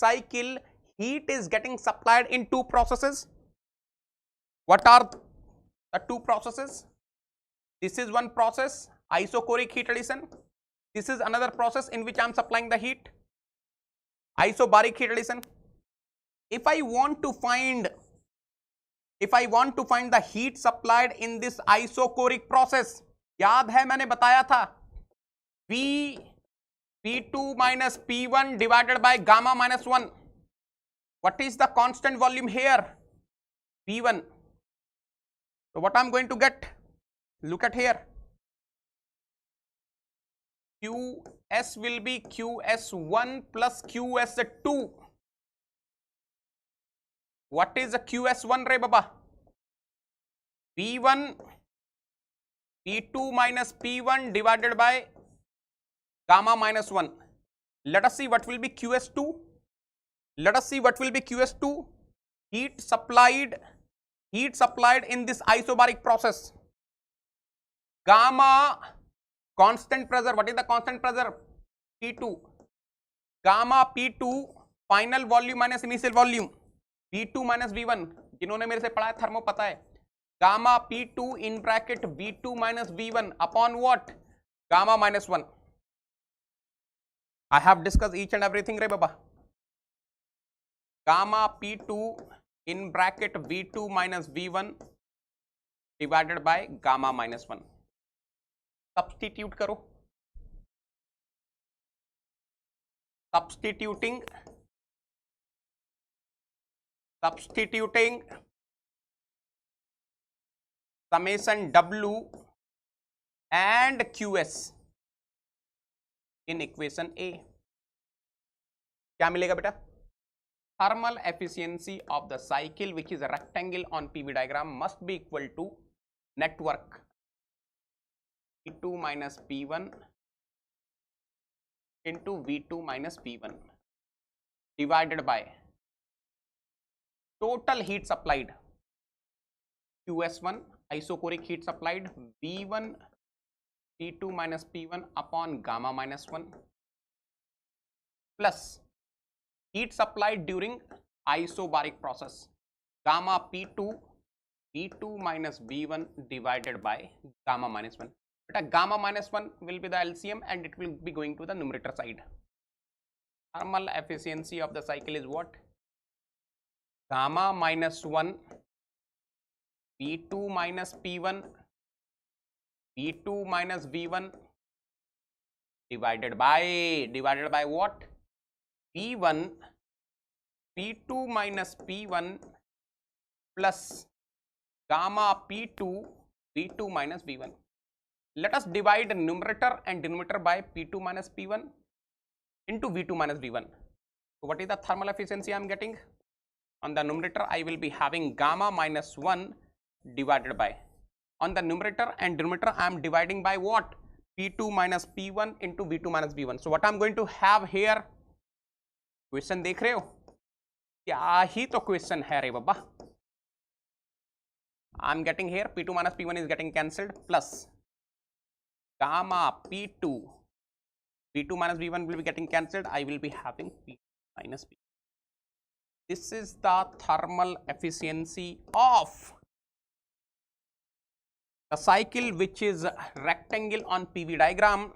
cycle heat is getting supplied in two processes. What are the two processes? This is one process, isochoric heat addition. This is another process in which I am supplying the heat, isobaric heat addition. If I want to find the heat supplied in this isochoric process, याद है मैंने बताया था P2 minus P1 divided by gamma minus 1. What is the constant volume here? P1. So what I'm going to get? Look at here. QS will be QS1 plus QS2. What is the QS1 re baba? P1, P2 minus P1 divided by gamma minus 1. Let us see what will be QS2. Let us see what will be QS2. Heat supplied in this isobaric process. Gamma constant pressure. What is the constant pressure? P2. Gamma P2 final volume minus initial volume. V2 minus V1. जिन्होंने मेरे से पढ़ा है thermo पता है. Gamma P2 in bracket V2 minus V1 upon what? Gamma minus 1. I have discussed each and everything re baba. Gamma P2 in bracket V2 minus V1 divided by gamma minus 1. Substitute करो. Substituting summation W and QS in equation A. क्या मिलेगा बेटा? Thermal efficiency of the cycle, which is a rectangle on PV diagram, must be equal to network P2 minus P1 into V2 minus V1 divided by total heat supplied QS1 isocoric heat supplied V1 P2 minus P1 upon gamma minus 1 plus heat supplied during isobaric process gamma P2 V2 minus V1 divided by gamma minus 1. But gamma minus 1 will be the LCM and it will be going to the numerator side. Thermal efficiency of the cycle is what? Gamma minus 1 V2 minus P1 V2 minus V1 divided by what? P1 P2 minus P1 plus gamma P2 V2 minus V1. Let us divide numerator and denominator by P2 minus P1 into V2 minus V1. So what is the thermal efficiency I am getting? On the numerator I will be having gamma minus 1 divided by, on the numerator and denominator I am dividing by what? P2 minus P1 into V2 minus V1. So what I am going to have here, question देख रहे हो? क्या ही तो question है रे बाबा. I am getting here P2 minus P1 is getting cancelled plus gamma P2 V2 minus V1 will be getting cancelled. I will be having P minus P. This is the thermal efficiency of the cycle which is rectangle on PV diagram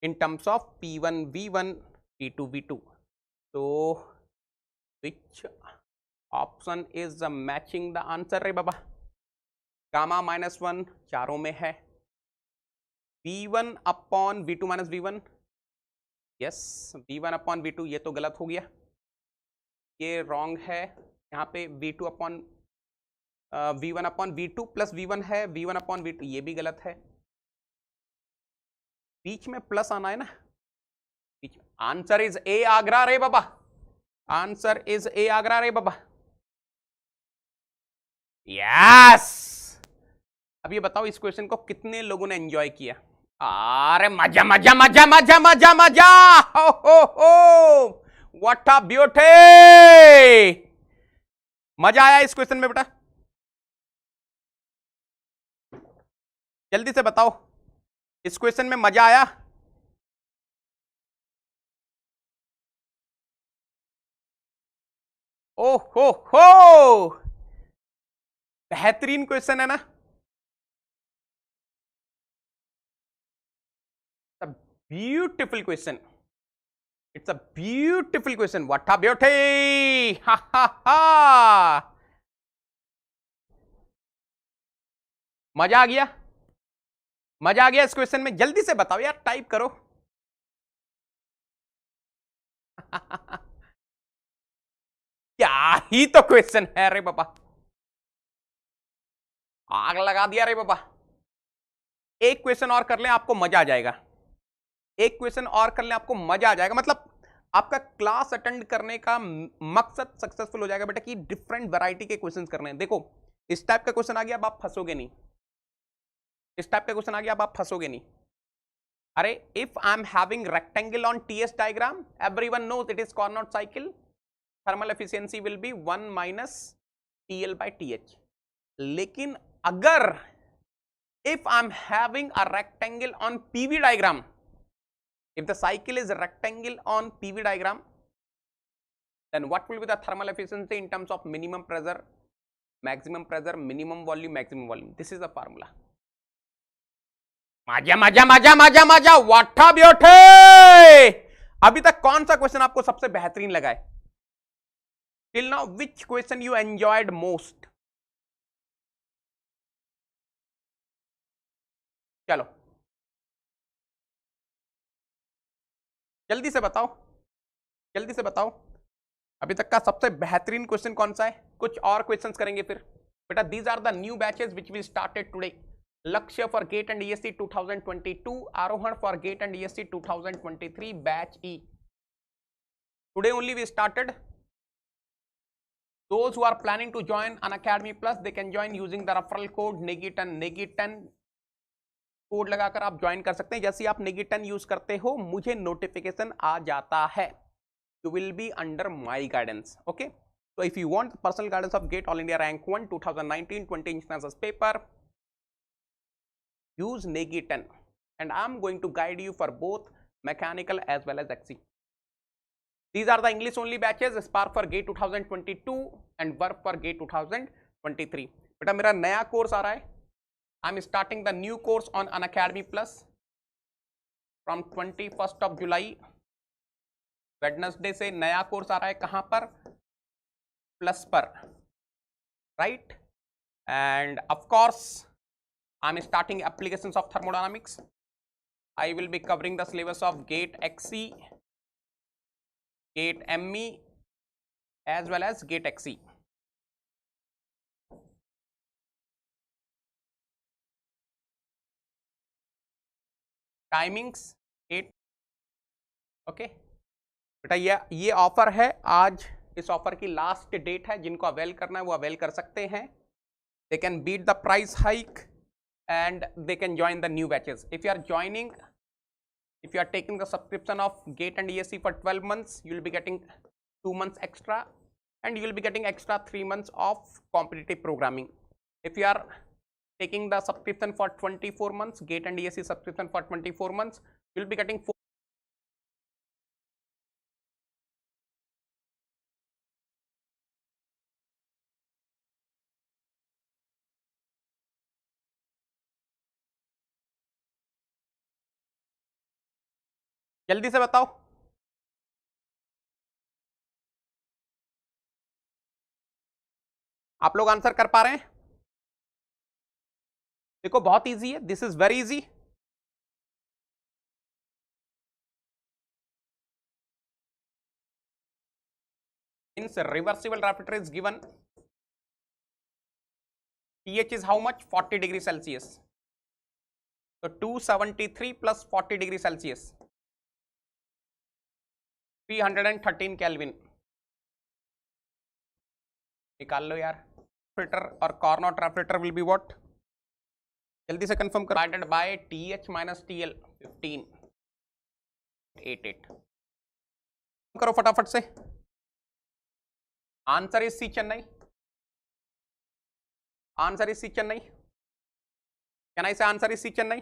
in terms of P1 V1 P2 V2. So which option is matching the answer रे बाबा? Gamma minus 1 चारों में है, V1 upon V2 minus V1, yes V1 upon V2, ये तो गलत हो गया, ये रॉन्ग है. यहाँ पे V2 upon V1 upon V2 plus V1 है, V1 अपॉन V2 ये भी गलत है. बीच में प्लस आना है ना, बीच में. आंसर इज ए आगरा रे बाबा, आंसर इज ए आगरा रे बाबा. यस. अब ये बताओ इस क्वेश्चन को कितने लोगों ने एंजॉय किया? अरे मजा मजा मजा मजा मजा मजा, हो व्हाट अ ब्यूटी. मजा आया इस क्वेश्चन में बेटा? जल्दी से बताओ, इस क्वेश्चन में मजा आया? ओ हो बेहतरीन क्वेश्चन है ना? Beautiful question. It's a beautiful question. What a beauty! Ha ha ha! मजा आ गया? मजा आ गया इस क्वेश्चन में? जल्दी से बताओ यार, टाइप करो. क्या ही तो क्वेश्चन है रे बाबा, आग लगा दिया रे बाबा. एक क्वेश्चन और कर लें आपको मजा आ जाएगा. एक क्वेश्चन और कर लें आपको मजा आ जाएगा. मतलब आपका क्लास अटेंड करने का मकसद सक्सेसफुल हो जाएगा बेटा कि डिफरेंट वैरायटी के क्वेश्चंस करने हैं. देखो इस टाइप का क्वेश्चन आ गया, अब आप फंसोगे नहीं. इस टाइप का क्वेश्चन आ गया, अब आप फंसोगे नहीं. अरे if I am having rectangle on TS diagram, everyone knows it is Carnot cycle, thermal efficiency will be 1 minus TL by TH. लेकिन अगर if I am having a rectangle on PV diagram, if the cycle is a rectangle on PV diagram, then what will be the thermal efficiency in terms of minimum pressure, maximum pressure, minimum volume, maximum volume? This is the formula. मजा मजा मजा मजा मजा, what a beauty! अभी तक कौन सा question आपको सबसे बेहतरीन लगा है? Till now, which question you enjoyed most? चलो जल्दी से बताओ, जल्दी से बताओ, अभी तक का सबसे बेहतरीन क्वेश्चन कौन सा है? कुछ और क्वेश्चंस करेंगे फिर बेटा. These are the new batches which we started today. Lakshya for GATE and ESC 2022, Aarohan for GATE and ESC 2023 batch ई. Today only we started. Those who are planning to join Unacademy Plus, they can join using the referral code NEGI10. NEGI10 code लगाकर आप join कर सकते हैं। जैसे ही आप Negi 10 use करते हो मुझे नोटिफिकेशन आ जाता है। You will be under my guidance. Okay, so if you want personal guidance of GATE All India Rank 1 2019 20 instances paper, use NEGI 10 and I'm going to guide you for both mechanical as well as XE. These are the English only batches, Spark for GATE 2022 and Verb for GATE 2023. बेटा मेरा नया course आ रहा है। I'm starting the new course on Unacademy Plus from 21st of July. Wednesday से नया course आ रहा है, कहां पर? प्लस पर, right? End of course I am starting applications of thermodynamics. I will be covering the syllabus of GATE XE, GATE ME as well as GATE XE. Timings 8. Okay बेटा ये offer है, आज इस ऑफर की last date है। जिनको avail करना है वो अवेल कर सकते हैं। They can beat the price hike and they can join the new batches. If you are taking the subscription of GATE and ESE for 12 months, you will be getting 2 months extra and you will be getting extra 3 months of competitive programming. If you are taking the subscription for 24 months, GATE and ESE subscription for 24 months, you will be getting 4. जल्दी से बताओ, आप लोग answer कर पा रहे हैं? देखो बहुत इजी है, this is very easy. Since reversible refractor is given, pH is how much? 40 degree Celsius. So 273 plus 40 degree Celsius, 313 Kelvin. निकाल लो यार. फिल्टर और Carnot refrigerator will be what? जल्दी से कंफर्म करो. Divided by TH minus TL 1588. करो फटाफट से. Answer is C Chennai. Answer is C Chennai. Can I say answer is C Chennai?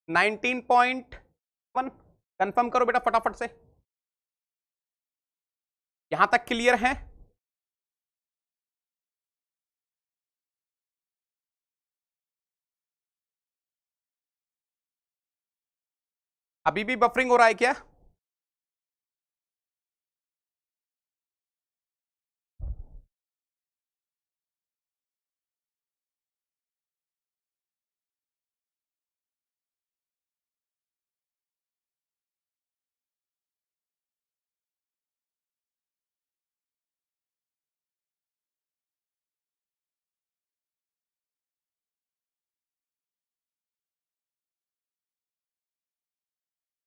19.1. Confirm करो बेटा फटाफट से. यहां तक क्लियर है? अभी भी बफरिंग हो रहा है क्या?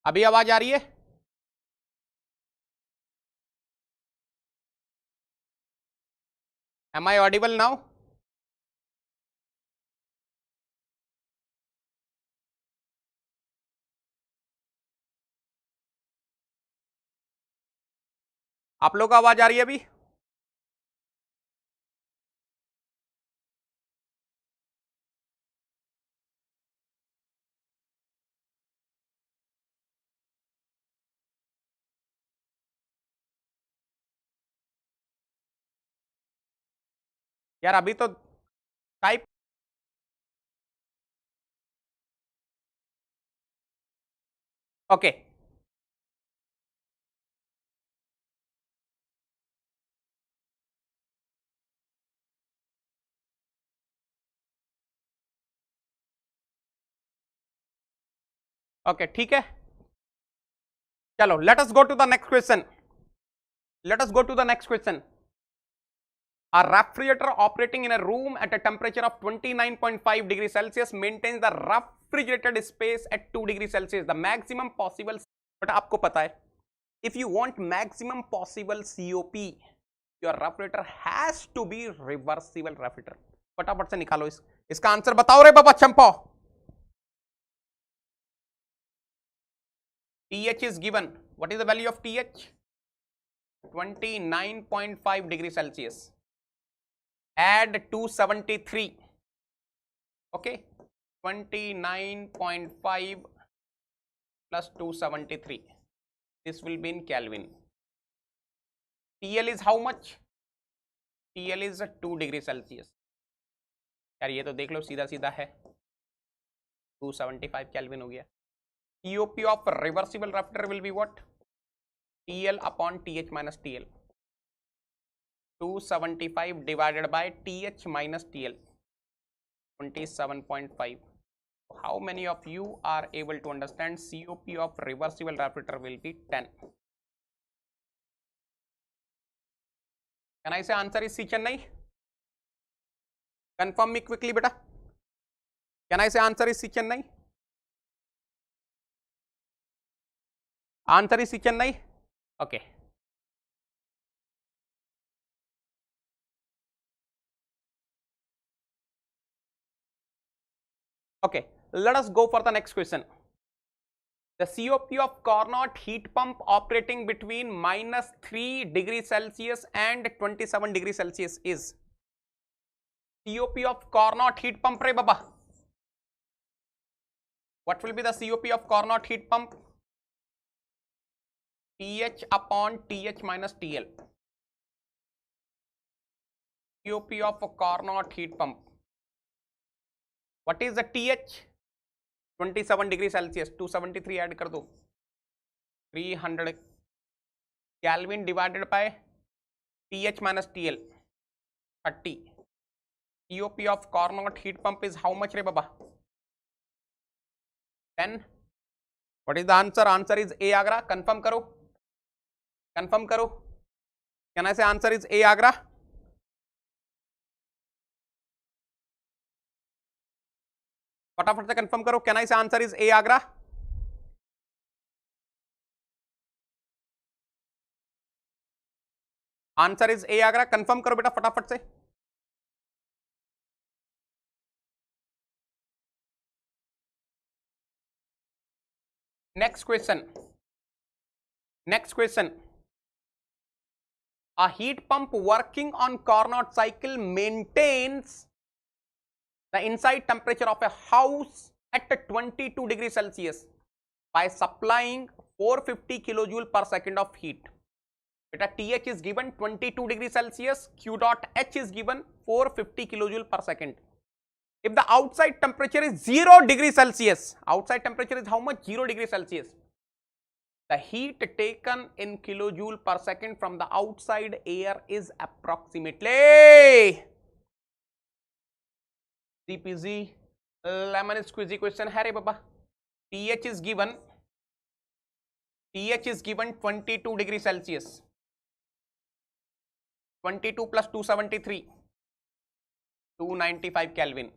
अभी आवाज आ रही है? Am I audible now? आप लोग को आवाज आ रही है अभी? यार अभी तो टाइप. ओके ओके ठीक है. चलो let us go to the next question. Let us go to the next question. A refrigerator operating in a room at a temperature of 29.5 degrees Celsius maintains the refrigerated space at 2 degrees Celsius. The maximum possible. But आपको पता है, if you want maximum possible COP, your refrigerator has to be reversible refrigerator. फटाफट से निकालो इसका answer बताओ रे बाबा चंपा। TH is given. What is the value of TH? 29.5 degree Celsius. Add 273. Okay, 29.5 plus 273. This will be in Kelvin. TL is how much? TL is 2 degree Celsius. यार ये तो देख लो सीधा सीधा है, 275 Kelvin हो गया. COP of reversible reactor will be what? TL upon TH minus TL. 275 divided by TH minus TL. 27.5. How many of you are able to understand COP of reversible reactor will be 10? Can I say answer is C Chennai? Confirm me quickly beta. Can I say answer is C Chennai? Answer is C Chennai. Okay. Okay, let us go for the next question. The COP of Carnot heat pump operating between -3 degrees Celsius and 27 degrees Celsius is? COP of Carnot heat pump re baba. What will be the COP of Carnot heat pump? TH upon TH minus TL. COP of a Carnot heat pump. What is the TH? 27 degree Celsius. 273 add कर दो. 300 Kelvin divided by TH minus TL. 30. COP of Carnot heat pump is how much re baba? 10. What is the answer? Answer is A Agra. Confirm करो. Confirm करो. Can I say answer is A Agra? फटाफट से confirm करो. Can I say answer is a Agra? Answer is a Agra. Confirm करो बेटा फटाफट से. Next question. Next question. A heat pump working on Carnot cycle maintains the inside temperature of a house at 22 degrees Celsius by supplying 450 kilojoule per second of heat. Beta TH is given 22 degrees Celsius, Q dot H is given 450 kilojoule per second. If the outside temperature is 0 degrees Celsius, outside temperature is how much? 0 degrees Celsius. The heat taken in kilojoule per second from the outside air is approximately CPZ lemon squeezy question है रे बाबा. TH is given 22 degrees Celsius. 22 plus 273 295 Kelvin.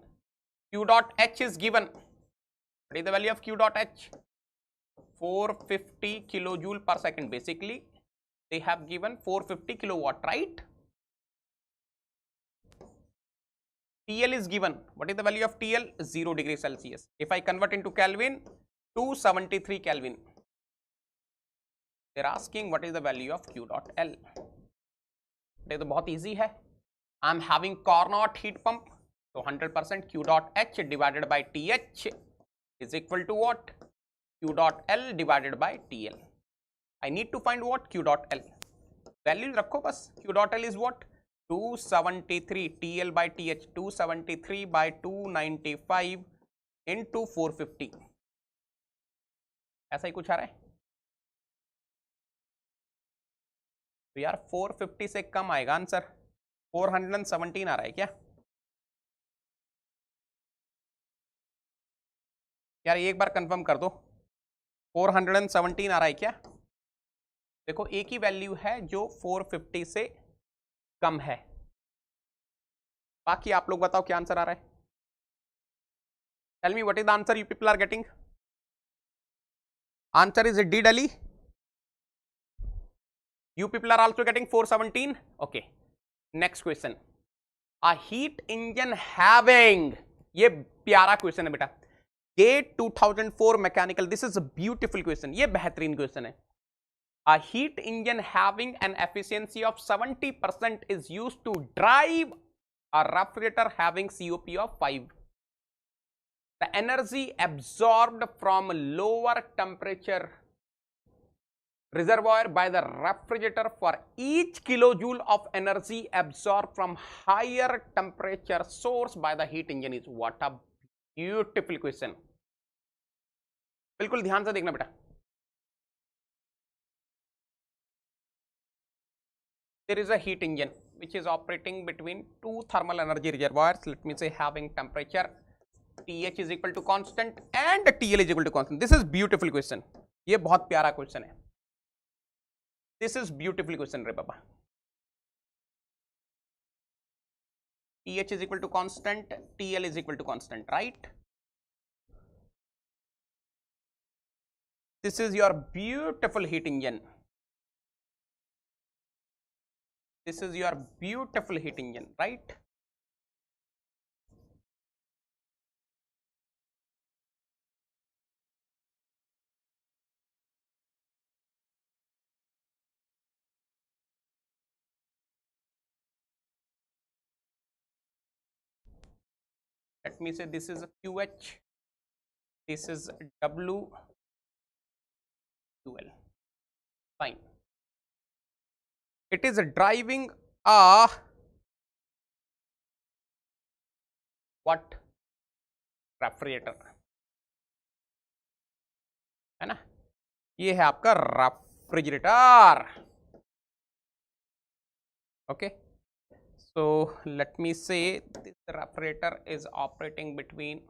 Q dot H is given. What is the value of Q dot H? 450 kilojoule per second. Basically they have given 450 kilowatt, right? TL is given. What is the value of TL? 0 degrees Celsius. If I convert into Kelvin, 273 Kelvin. They're asking what is the value of Q dot L. ये तो बहुत easy है. I'm having Carnot heat pump, so 100% Q dot H divided by TH is equal to what? Q dot L divided by TL. I need to find what? Q dot L. Value रखो बस. Q dot L is what? 273 TL by TH. 273 by 295 into 450. ऐसा ही कुछ आ रहा है. तो यार 450 से कम आएगा आंसर. 417 आ रहा है क्या? यार एक बार कंफर्म कर दो. 417 आ रहा है क्या? देखो एक ही वैल्यू है जो 450 से कम है. बाकी आप लोग बताओ क्या आंसर आ रहा है. Tell me what is the answer you people are getting. Answer is D Delhi. You people are also getting 417. Okay. Next question. A heat engine having ये प्यारा क्वेश्चन है बेटा, GATE 2004 mechanical, this is a beautiful question, ये बेहतरीन question है। A heat engine having an efficiency of 70% is used to drive a refrigerator having COP of 5. The energy absorbed from lower temperature reservoir by the refrigerator for each kilojoule of energy absorbed from higher temperature source by the heat engine is what? A beautiful question. बिल्कुल ध्यान से देखना बेटा। There is a heat engine which is operating between two thermal energy reservoirs, let me say having temperature TH is equal to constant and TL is equal to constant. This is beautiful question. ये बहुत प्यारा question है। This is beautiful question रे बाबा। TH is equal to constant, TL is equal to constant, right? This is your beautiful heat engine. This is your beautiful heat engine, right? Let me say this is a QH, this is WQL. Fine. It is driving a what? Refrigerator, है ना, ये है आपका refrigerator. Okay, so let me say this refrigerator is operating between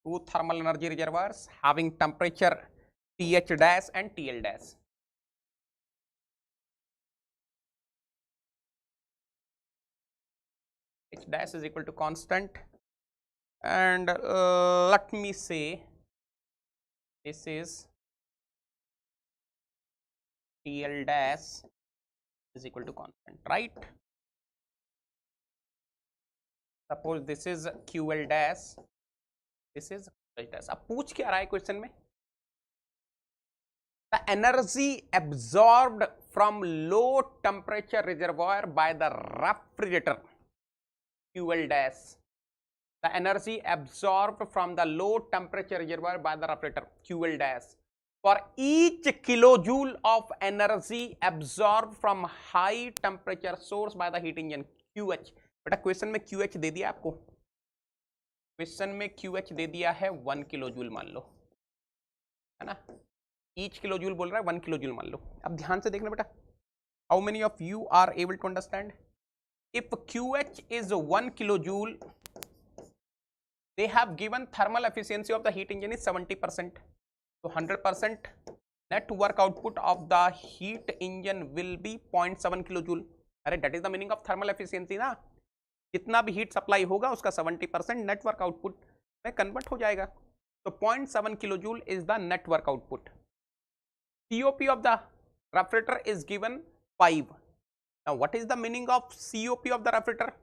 two thermal energy reservoirs having temperature TH dash and TL dash. H dash is equal to constant, and let me say this is TL dash is equal to constant, right? Suppose this is QL dash, this is H dash. अब पूछ क्या रहा है question में? The energy absorbed from low temperature reservoir by the refrigerator QL dash. The energy absorbed from the low temperature reservoir by the refrigerator QL dash for each kilojoule of energy absorbed from high temperature source by the heat engine QH. बेटा question में QH दे दिया आपको, question में QH दे दिया है 1 kilo joule मान लो, है ना, ईच किलो जूल बोल रहा है 1 किलो जूल मान लो। अब ध्यान से देखना बेटा, how many of you are able to understand? If QH is 1 kilojoule, they have given thermal efficiency of the heat engine is 70%. So 100% net work output of the heat engine will be 0.7 kilojoule. अरे that is the meaning of thermal efficiency ना, जितना भी heat supply होगा उसका 70% net work output में convert हो जाएगा। तो 0.7 kilojoule is the net work output. COP of the refrigerator is given 5. Now what is the meaning of COP of the refrigerator?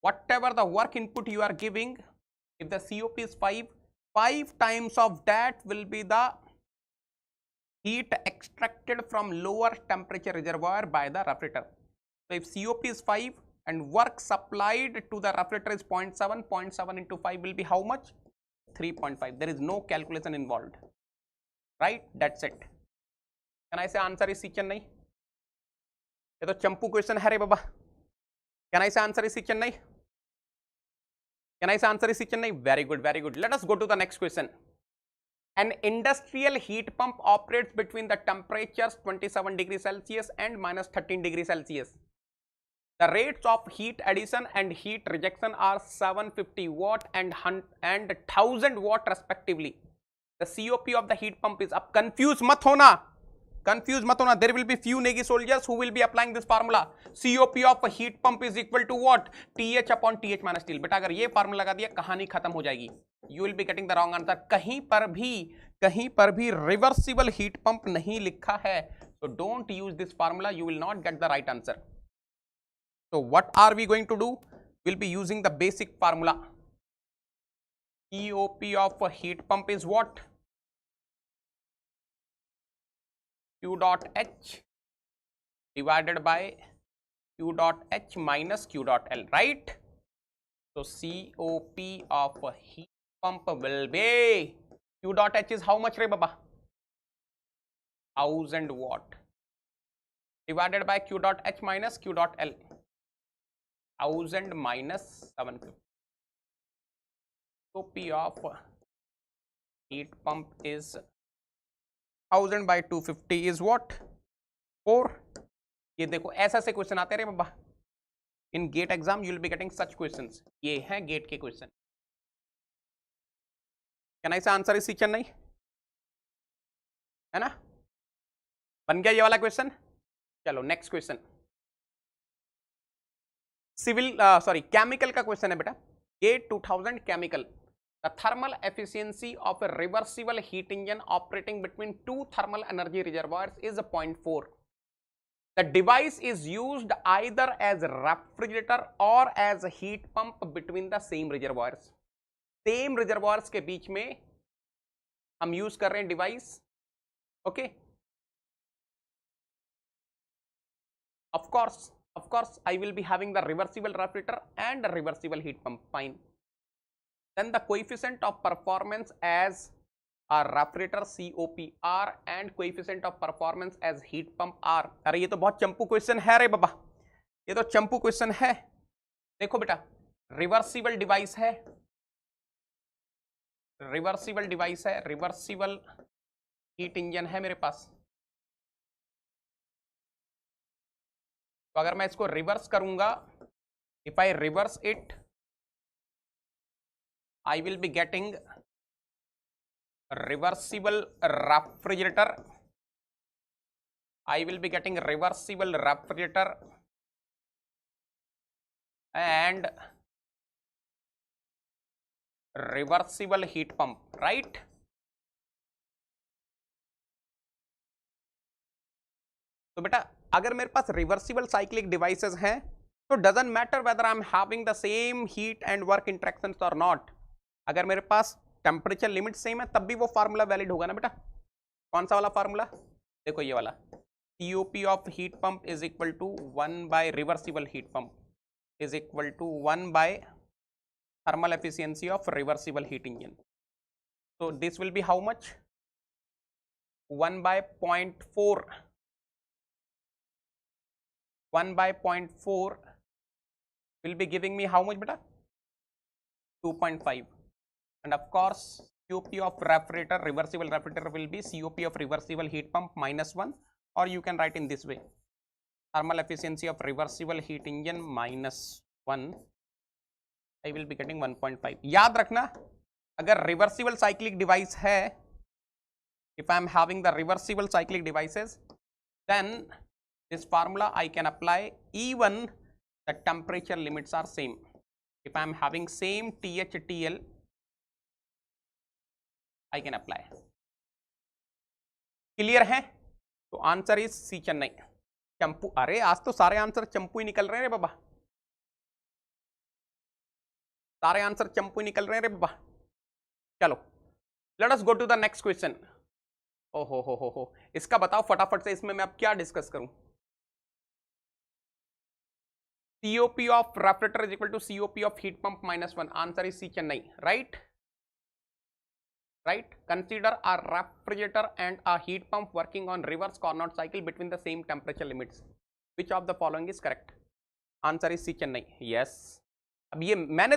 Whatever the work input you are giving, if the COP is 5 times of that will be the heat extracted from lower temperature reservoir by the refrigerator. So if COP is 5 and work supplied to the refrigerator is 0.7 into 5 will be how much? 3.5. There is no calculation involved, right? That's it. Can I say answer is C Chennai? ये तो चंपू question है रे बाबा। Can I say answer is C Chennai? Can I say answer is C Chennai? Very good, very good. Let us go to the next question. An industrial heat pump operates between the temperatures 27 degrees Celsius and minus 13 degrees Celsius. The rates of heat addition and heat rejection are 750 watt and 1000 watt respectively. The COP of the heat pump is up. Confuse मत होना, confuse मत होना. There will be few Negi soldiers who will be applying this formula. COP of a heat pump is equal to what? TH upon TH minus TL. बेटा अगर ये formula लगा दिया कहानी खत्म हो जाएगी. You will be getting the wrong answer. कहीं पर भी रिवर्सिबल हीट पंप नहीं लिखा है. So don't use this formula, you will not get the right answer. So what are we going to do? We'll be using the basic formula. COP of a heat pump is what? Q dot H divided by Q dot H minus Q dot L, right? So COP of a heat pump will be Q dot H is how much, re baba? 1000 watt divided by Q dot H minus Q dot L. 1000 minus 750. COP of heat pump is 1000 by 250 is what? 4. ये देखो ऐसा से question आते रहे बाबा in GATE exam, you will be getting such questions. ये हैं gate के question. Can I say answer इसी चेन्नई है ना? बन गया ये वाला क्वेश्चन. चलो next question. Civil sorry chemical का क्वेश्चन है बेटा. GATE 2000 chemical. The thermal efficiency of a reversible heat engine operating between two thermal energy reservoirs is 0.4. The device is used either as refrigerator or as a heat pump between the same reservoirs. Same reservoirs के बीच में हम use कर रहे हैं device. Okay, of course I will be having the reversible refrigerator and a reversible heat pump. Fine. Then the coefficient of performance as a refrigerator COP-R and coefficient of performance as heat pump R. अरे ये तो बहुत चंपू question है रे बाबा, ये तो चंपू question है. देखो बेटा, रिवर्सिबल डिवाइस है, रिवर्सिबल डिवाइस है, रिवर्सिबल हीट इंजन है मेरे पास. तो अगर मैं इसको रिवर्स करूंगा, if I reverse it, I will be getting reversible refrigerator. I will be getting reversible refrigerator and reversible heat pump, right? तो बेटा अगर मेरे पास रिवर्सिबल साइक्लिक डिवाइसेस हैं तो doesn't matter whether I am having the same heat and work interactions और not. अगर मेरे पास temperature limit same है तब भी वो फार्मूला वैलिड होगा ना बेटा. कौन सा वाला फार्मूला? देखो ये वाला. COP of heat pump is equal to 1 by reversible heat pump is equal to 1 by thermal efficiency of reversible heat engine. so this will be how much? 1 by 0.4. 1 by 0.4 will be giving me how much beta? 2.5. And of course COP of refrigerator, reversible refrigerator will be COP of reversible heat pump minus 1, or you can write in this way, thermal efficiency of reversible heat engine minus 1. I will be getting 1.5. याद रखना अगर reversible cyclic device है, if I am having the reversible cyclic devices, then this formula I can apply even the temperature limits are same. If I am having same THTL, I can apply. Clear है? तो answer is C Chennai. चंपू, अरे आज तो सारे answer चंपू ही निकल रहे हैं रे बाबा, सारे आंसर चंपू ही निकल रहे हैं रे बाबा. चलो let us go to the next question. ओहो हो, इसका बताओ फटाफट से, इसमें मैं अब क्या डिस्कस करूं. COP of refrigerator is equal to COP of heat pump minus 1. Answer is C Chennai, right? Right? Consider a refrigerator and a heat pump working on reverse Carnot cycle between the same temperature limits. Which of the following is correct? Answer is C Chennai. Yes. अब ये मैंने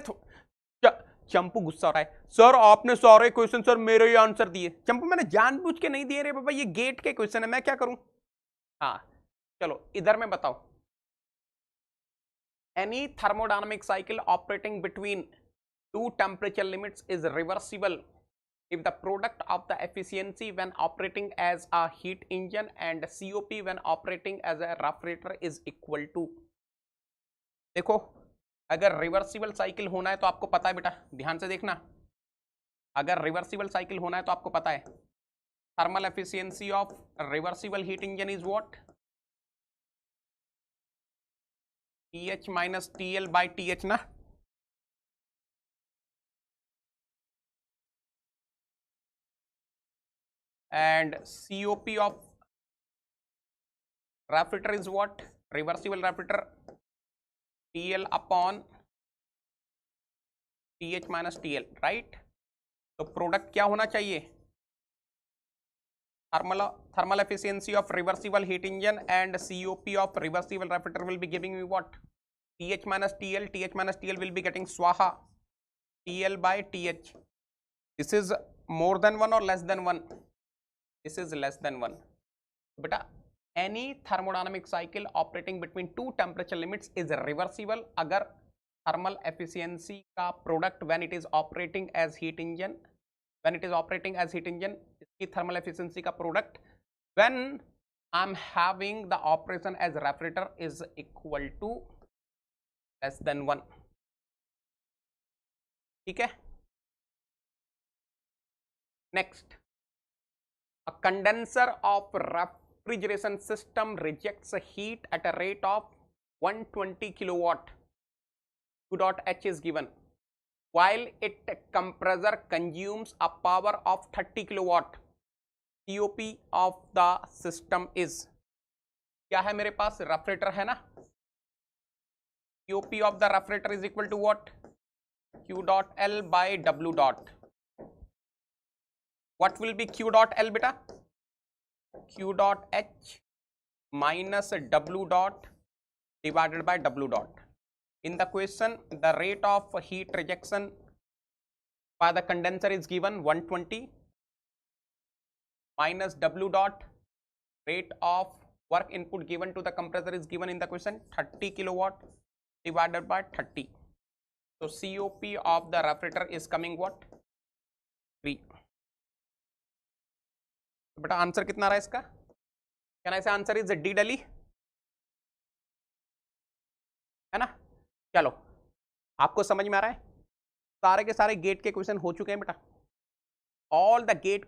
चंपू गुस्सा हो रहा है, sir आपने सारे question sir मेरे ही आंसर दिए. चंपू मैंने जानबूझ के नहीं दिए रे बाबा, ये गेट के क्वेश्चन है, मैं क्या करूं. हाँ चलो इधर में बताओ. Any thermodynamic cycle operating between two temperature limits is reversible if the product of the efficiency when operating as a heat engine and COP when operating as a refrigerator is equal to. देखो अगर reversible cycle होना है तो आपको पता है बेटा, ध्यान से देखना, अगर रिवर्सिबल साइकिल होना है तो आपको पता है thermal efficiency of reversible heat engine is what? TH minus TL by TH na. And COP of refrigerator is what? Reversible refrigerator, TL upon TH minus TL, right? तो प्रोडक्ट क्या होना चाहिए? Thermal efficiency of reversible heat engine and COP of reversible refrigerator will be giving me what? TH minus TL. TH minus TL will be getting swaha TL by TH. This is more than 1 or less than 1? This is less than 1. Beta, any thermodynamic cycle operating between two temperature limits is reversible अगर thermal efficiency का product when it is operating as heat engine, इसकी thermal efficiency का product when I'm having the operation as refrigerator is equal to less than 1. ठीक है. Next, a condenser of refrigeration system rejects heat at a rate of 120 kilowatt. Q dot H is given, while its compressor consumes a power of 30 kilowatt. COP of the system is, क्या है मेरे पास? Refrigerator है ना. COP of the refrigerator is equal to what? Q dot L by W dot. What will be Q dot L beta? Q dot H minus W dot divided by W dot. In the question, the rate of heat rejection by the condenser is given 120 minus W dot, rate of work input given to the compressor is given in the question 30 kilowatt divided by 30. So COP of the refrigerator is coming what? 3. बेटा answer कितना रहा इसका? Can I say answer is D daily, है ना. चलो, आपको समझ में आ रहा है? सारे के सारे गेट के क्वेश्चन हो चुके हैं बेटा. All the gate